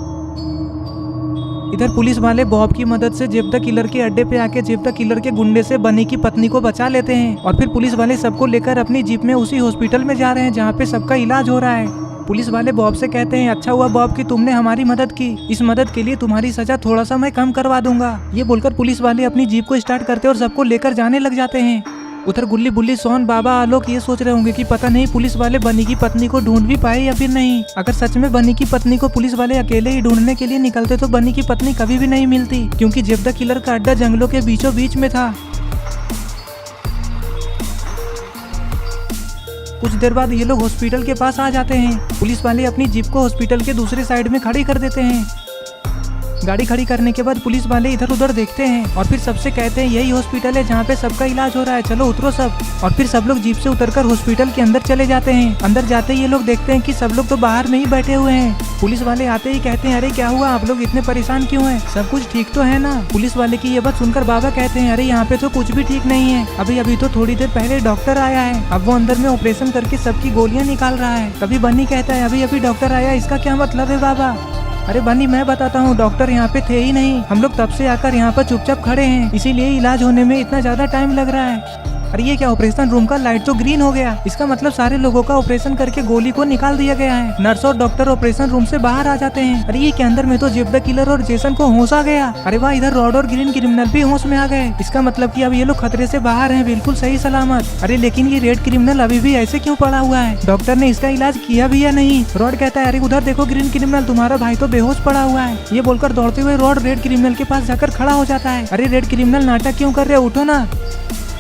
इधर पुलिस वाले बॉब की मदद से जेब द किलर के अड्डे पे आके जेब द किलर के गुंडे से बनी की पत्नी को बचा लेते हैं। और फिर पुलिस वाले सबको लेकर अपनी जीप में उसी हॉस्पिटल में जा रहे हैं जहाँ पे सबका इलाज हो रहा है। पुलिस वाले बॉब से कहते हैं, अच्छा हुआ बॉब कि तुमने हमारी मदद की, इस मदद के लिए तुम्हारी सजा थोड़ा सा मैं कम करवा दूंगा। ये बोलकर पुलिस वाले अपनी जीप को स्टार्ट करते और सबको लेकर जाने लग जाते हैं। उधर गुल्ली बुल्ली सोन बाबा आलोक ये सोच रहे होंगे कि पता नहीं पुलिस वाले बनी की पत्नी को ढूंढ भी पाए या फिर नहीं। अगर सच में बनी की पत्नी को पुलिस वाले अकेले ही ढूंढने के लिए निकलते तो बनी की पत्नी कभी भी नहीं मिलती, क्योंकि जेब द किलर का अड्डा जंगलों के बीचों बीच में था। कुछ देर बाद ये लोग हॉस्पिटल के पास आ जाते हैं। पुलिस वाले अपनी जीप को हॉस्पिटल के दूसरे साइड में खड़ी कर देते हैं। गाड़ी खड़ी करने के बाद पुलिस वाले इधर उधर देखते हैं और फिर सबसे कहते हैं, यही हॉस्पिटल है जहाँ पे सबका इलाज हो रहा है, चलो उतरो सब। और फिर सब लोग जीप से उतरकर हॉस्पिटल के अंदर चले जाते हैं। अंदर जाते ही ये लोग देखते हैं कि सब लोग तो बाहर में ही बैठे हुए हैं। पुलिस वाले आते ही कहते हैं, अरे क्या हुआ, आप लोग इतने परेशान क्यों हैं, सब कुछ ठीक तो है ना? पुलिस वाले की ये बात सुनकर बाबा कहते हैं, अरे यहाँ पे तो कुछ भी ठीक नहीं है, अभी तो थोड़ी देर पहले डॉक्टर आया है, अब वो अंदर में ऑपरेशन करके सबकी गोलियां निकाल रहा है। तभी बन्नी कहता है, अभी डॉक्टर आया, इसका क्या मतलब है बाबा? अरे बन्नी मैं बताता हूँ, डॉक्टर यहाँ पे थे ही नहीं, हम लोग तब से आकर यहाँ पर चुपचाप खड़े हैं, इसीलिए इलाज होने में इतना ज्यादा टाइम लग रहा है। अरे ये क्या, ऑपरेशन रूम का लाइट तो ग्रीन हो गया। इसका मतलब सारे लोगों का ऑपरेशन करके गोली को निकाल दिया गया है। नर्स और डॉक्टर ऑपरेशन रूम से बाहर आ जाते हैं। अरे ये के अंदर में तो जेब द किलर और जेसन को होश आ गया। अरे वाह, इधर रॉड और ग्रीन क्रिमिनल भी होश में आ गए। इसका मतलब कि अब ये लोग खतरे से बाहर हैं, बिल्कुल सही सलामत। अरे लेकिन ये रेड क्रिमिनल अभी भी ऐसे क्यों पड़ा हुआ है? डॉक्टर ने इसका इलाज किया भी या नहीं? रॉड कहता है अरे उधर देखो ग्रीन क्रिमिनल, तुम्हारा भाई तो बेहोश पड़ा हुआ है। ये बोलकर दौड़ते हुए रॉड रेड क्रिमिनल के पास जाकर खड़ा हो जाता है। अरे रेड क्रिमिनल नाटक क्यों कर रहे हो, उठो ना।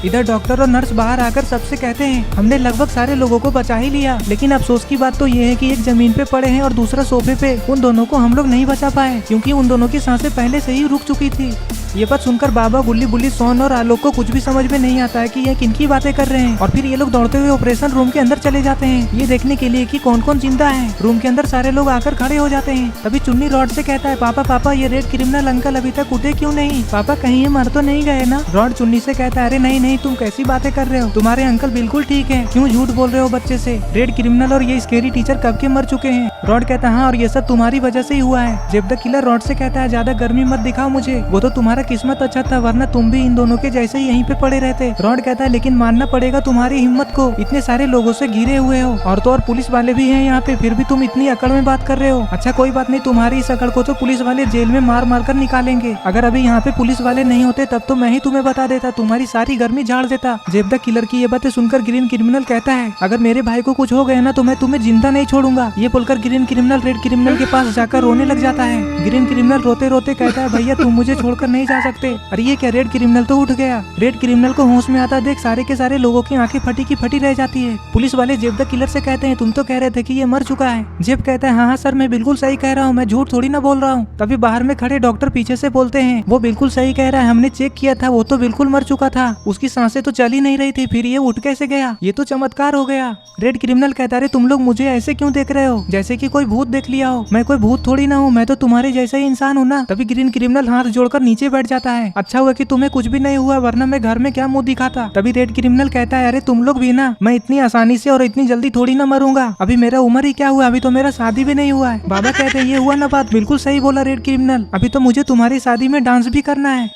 इधर डॉक्टर और नर्स बाहर आकर सबसे कहते हैं हमने लगभग सारे लोगों को बचा ही लिया, लेकिन अफसोस की बात तो ये है कि एक जमीन पे पड़े हैं और दूसरा सोफे पे। उन दोनों को हम लोग नहीं बचा पाए क्योंकि उन दोनों की सांसें पहले से ही रुक चुकी थी। ये बात सुनकर बाबा, गुल्ली बुल्ली, सोन और आलोक को कुछ भी समझ में नहीं आता है कि ये किनकी बातें कर रहे हैं। और फिर ये लोग दौड़ते हुए ऑपरेशन रूम के अंदर चले जाते हैं, ये देखने के लिए कि कौन कौन जिंदा है। रूम के अंदर सारे लोग आकर खड़े हो जाते हैं। तभी चुन्नी रॉड से कहता है पापा पापा, ये रेड क्रिमिनल अंकल अभी तक उठे क्यों नहीं? पापा कहीं ये मर तो नहीं गए ना? रॉड चुन्नी से कहता है अरे नहीं नहीं, तुम कैसी बातें कर रहे हो, तुम्हारे अंकल बिल्कुल ठीक है, क्यों झूठ बोल रहे हो बच्चे से? रेड क्रिमिनल और ये स्केरी टीचर कब के मर चुके हैं। रॉड कहता है हाँ, और ये सब तुम्हारी वजह से ही हुआ है। जेब द किलर रॉड से कहता है ज्यादा गर्मी मत दिखाओ मुझे, वो तो तुम्हारा किस्मत अच्छा था, वरना तुम भी इन दोनों के जैसे ही यहीं पे पड़े रहते। रॉड कहता है लेकिन मानना पड़ेगा तुम्हारी हिम्मत को, इतने सारे लोगों से घिरे हुए हो और तो और पुलिस वाले भी हैं यहाँ पे, फिर भी तुम इतनी अकड़ में बात कर रहे हो। अच्छा कोई बात नहीं, तुम्हारी इस अकड़ को तो पुलिस वाले जेल में मार मार कर निकालेंगे। अगर अभी यहाँ पे पुलिस वाले नहीं होते तब तो मैं ही तुम्हें बता देता, तुम्हारी सारी गर्मी झाड़ देता। जेब द किलर की ये बातें सुनकर ग्रीन क्रिमिनल कहता है अगर मेरे भाई को कुछ हो गया ना तो मैं तुम्हें जिंदा नहीं छोड़ूंगा। ये बोलकर ग्रीन क्रिमिनल रेड क्रिमिनल के पास जाकर रोने लग जाता है। ग्रीन क्रिमिनल रोते रोते कहता है भैया तुम मुझे छोड़कर नहीं जा सकते। अरे ये क्या, रेड क्रिमिनल तो उठ गया। रेड क्रिमिनल को होश में आता देख सारे के सारे लोगों की आंखें फटी की फटी रह जाती है। पुलिस वाले जेब द किलर से कहते हैं तुम तो कह रहे थे कि ये मर चुका है। जेब कहता है हाँ हाँ सर, मैं बिल्कुल सही कह रहा हूँ, मैं झूठ थोड़ी ना बोल रहा हूँ। तभी बाहर में खड़े डॉक्टर पीछे से बोलते हैं वो बिल्कुल सही कह रहा है, हमने चेक किया था, वो तो बिल्कुल मर चुका था, उसकी सांसें तो चल ही नहीं रही थी, फिर ये उठ कैसे गया, ये तो चमत्कार हो गया। रेड क्रिमिनल कहता है तुम लोग मुझे ऐसे क्यों देख रहे हो, जैसे कि कोई भूत देख लिया हो। मैं कोई भूत थोड़ी ना हूँ, मैं तो तुम्हारे जैसा ही इंसान हूँ ना। तभी ग्रीन क्रिमिनल हाथ जोड़कर नीचे बैठ जाता है। अच्छा हुआ कि तुम्हें कुछ भी नहीं हुआ, वरना मैं घर में क्या मुंह दिखाता। तभी रेड क्रिमिनल कहता है अरे तुम लोग भी ना, मैं इतनी आसानी से और इतनी जल्दी थोड़ी ना मरूंगा, अभी मेरा उम्र ही क्या हुआ, अभी तो मेरा शादी भी नहीं हुआ है। बाबा कहते हैं ये हुआ ना बात, बिल्कुल सही बोला रेड क्रिमिनल, अभी तो मुझे तुम्हारी शादी में डांस भी करना है।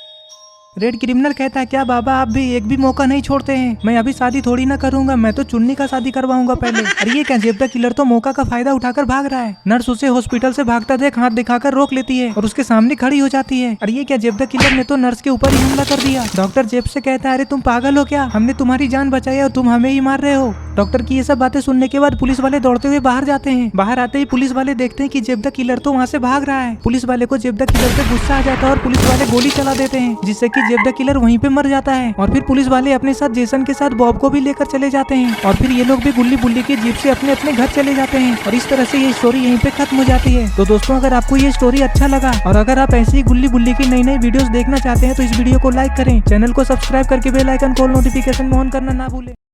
रेड क्रिमिनल कहता है क्या बाबा आप भी एक भी मौका नहीं छोड़ते हैं, मैं अभी शादी थोड़ी ना करूंगा, मैं तो चुन्नी का शादी करवाऊंगा पहले। अरे ये क्या, जेब द किलर तो मौका का फायदा उठाकर भाग रहा है। नर्स उसे हॉस्पिटल से भागता देख हाथ दिखाकर रोक लेती है और उसके सामने खड़ी हो जाती है। अरे ये क्या, जेब द किलर ने तो नर्स के ऊपर ही हमला कर दिया। डॉक्टर जेब से कहता है अरे तुम पागल हो क्या, हमने तुम्हारी जान बचाई और तुम हमें ही मार रहे हो। डॉक्टर की ये सब बातें सुनने के बाद पुलिस वाले दौड़ते हुए बाहर जाते हैं। बाहर आते ही पुलिस वाले देखते हैं कि जेब द किलर तो वहाँ से भाग रहा है। पुलिस वाले को जेब द किलर पे गुस्सा आ जाता है और पुलिस वाले गोली चला देते हैं, जिससे कि जेब द किलर वहीं पे मर जाता है। और फिर पुलिस वाले अपने साथ जेसन के साथ बॉब को भी लेकर चले जाते हैं और फिर ये लोग भी गुल्ली बुल्ली की जीप से अपने अपने घर चले जाते हैं। और इस तरह से ये स्टोरी यहीं पे खत्म हो जाती है। तो दोस्तों अगर आपको ये स्टोरी अच्छा लगा और अगर आप ऐसी ही गुल्ली बुल्ली की नई नई वीडियोस देखना चाहते हैं तो इस वीडियो को लाइक करें, चैनल को सब्सक्राइब करके bell icon call notification on करना ना भूलें।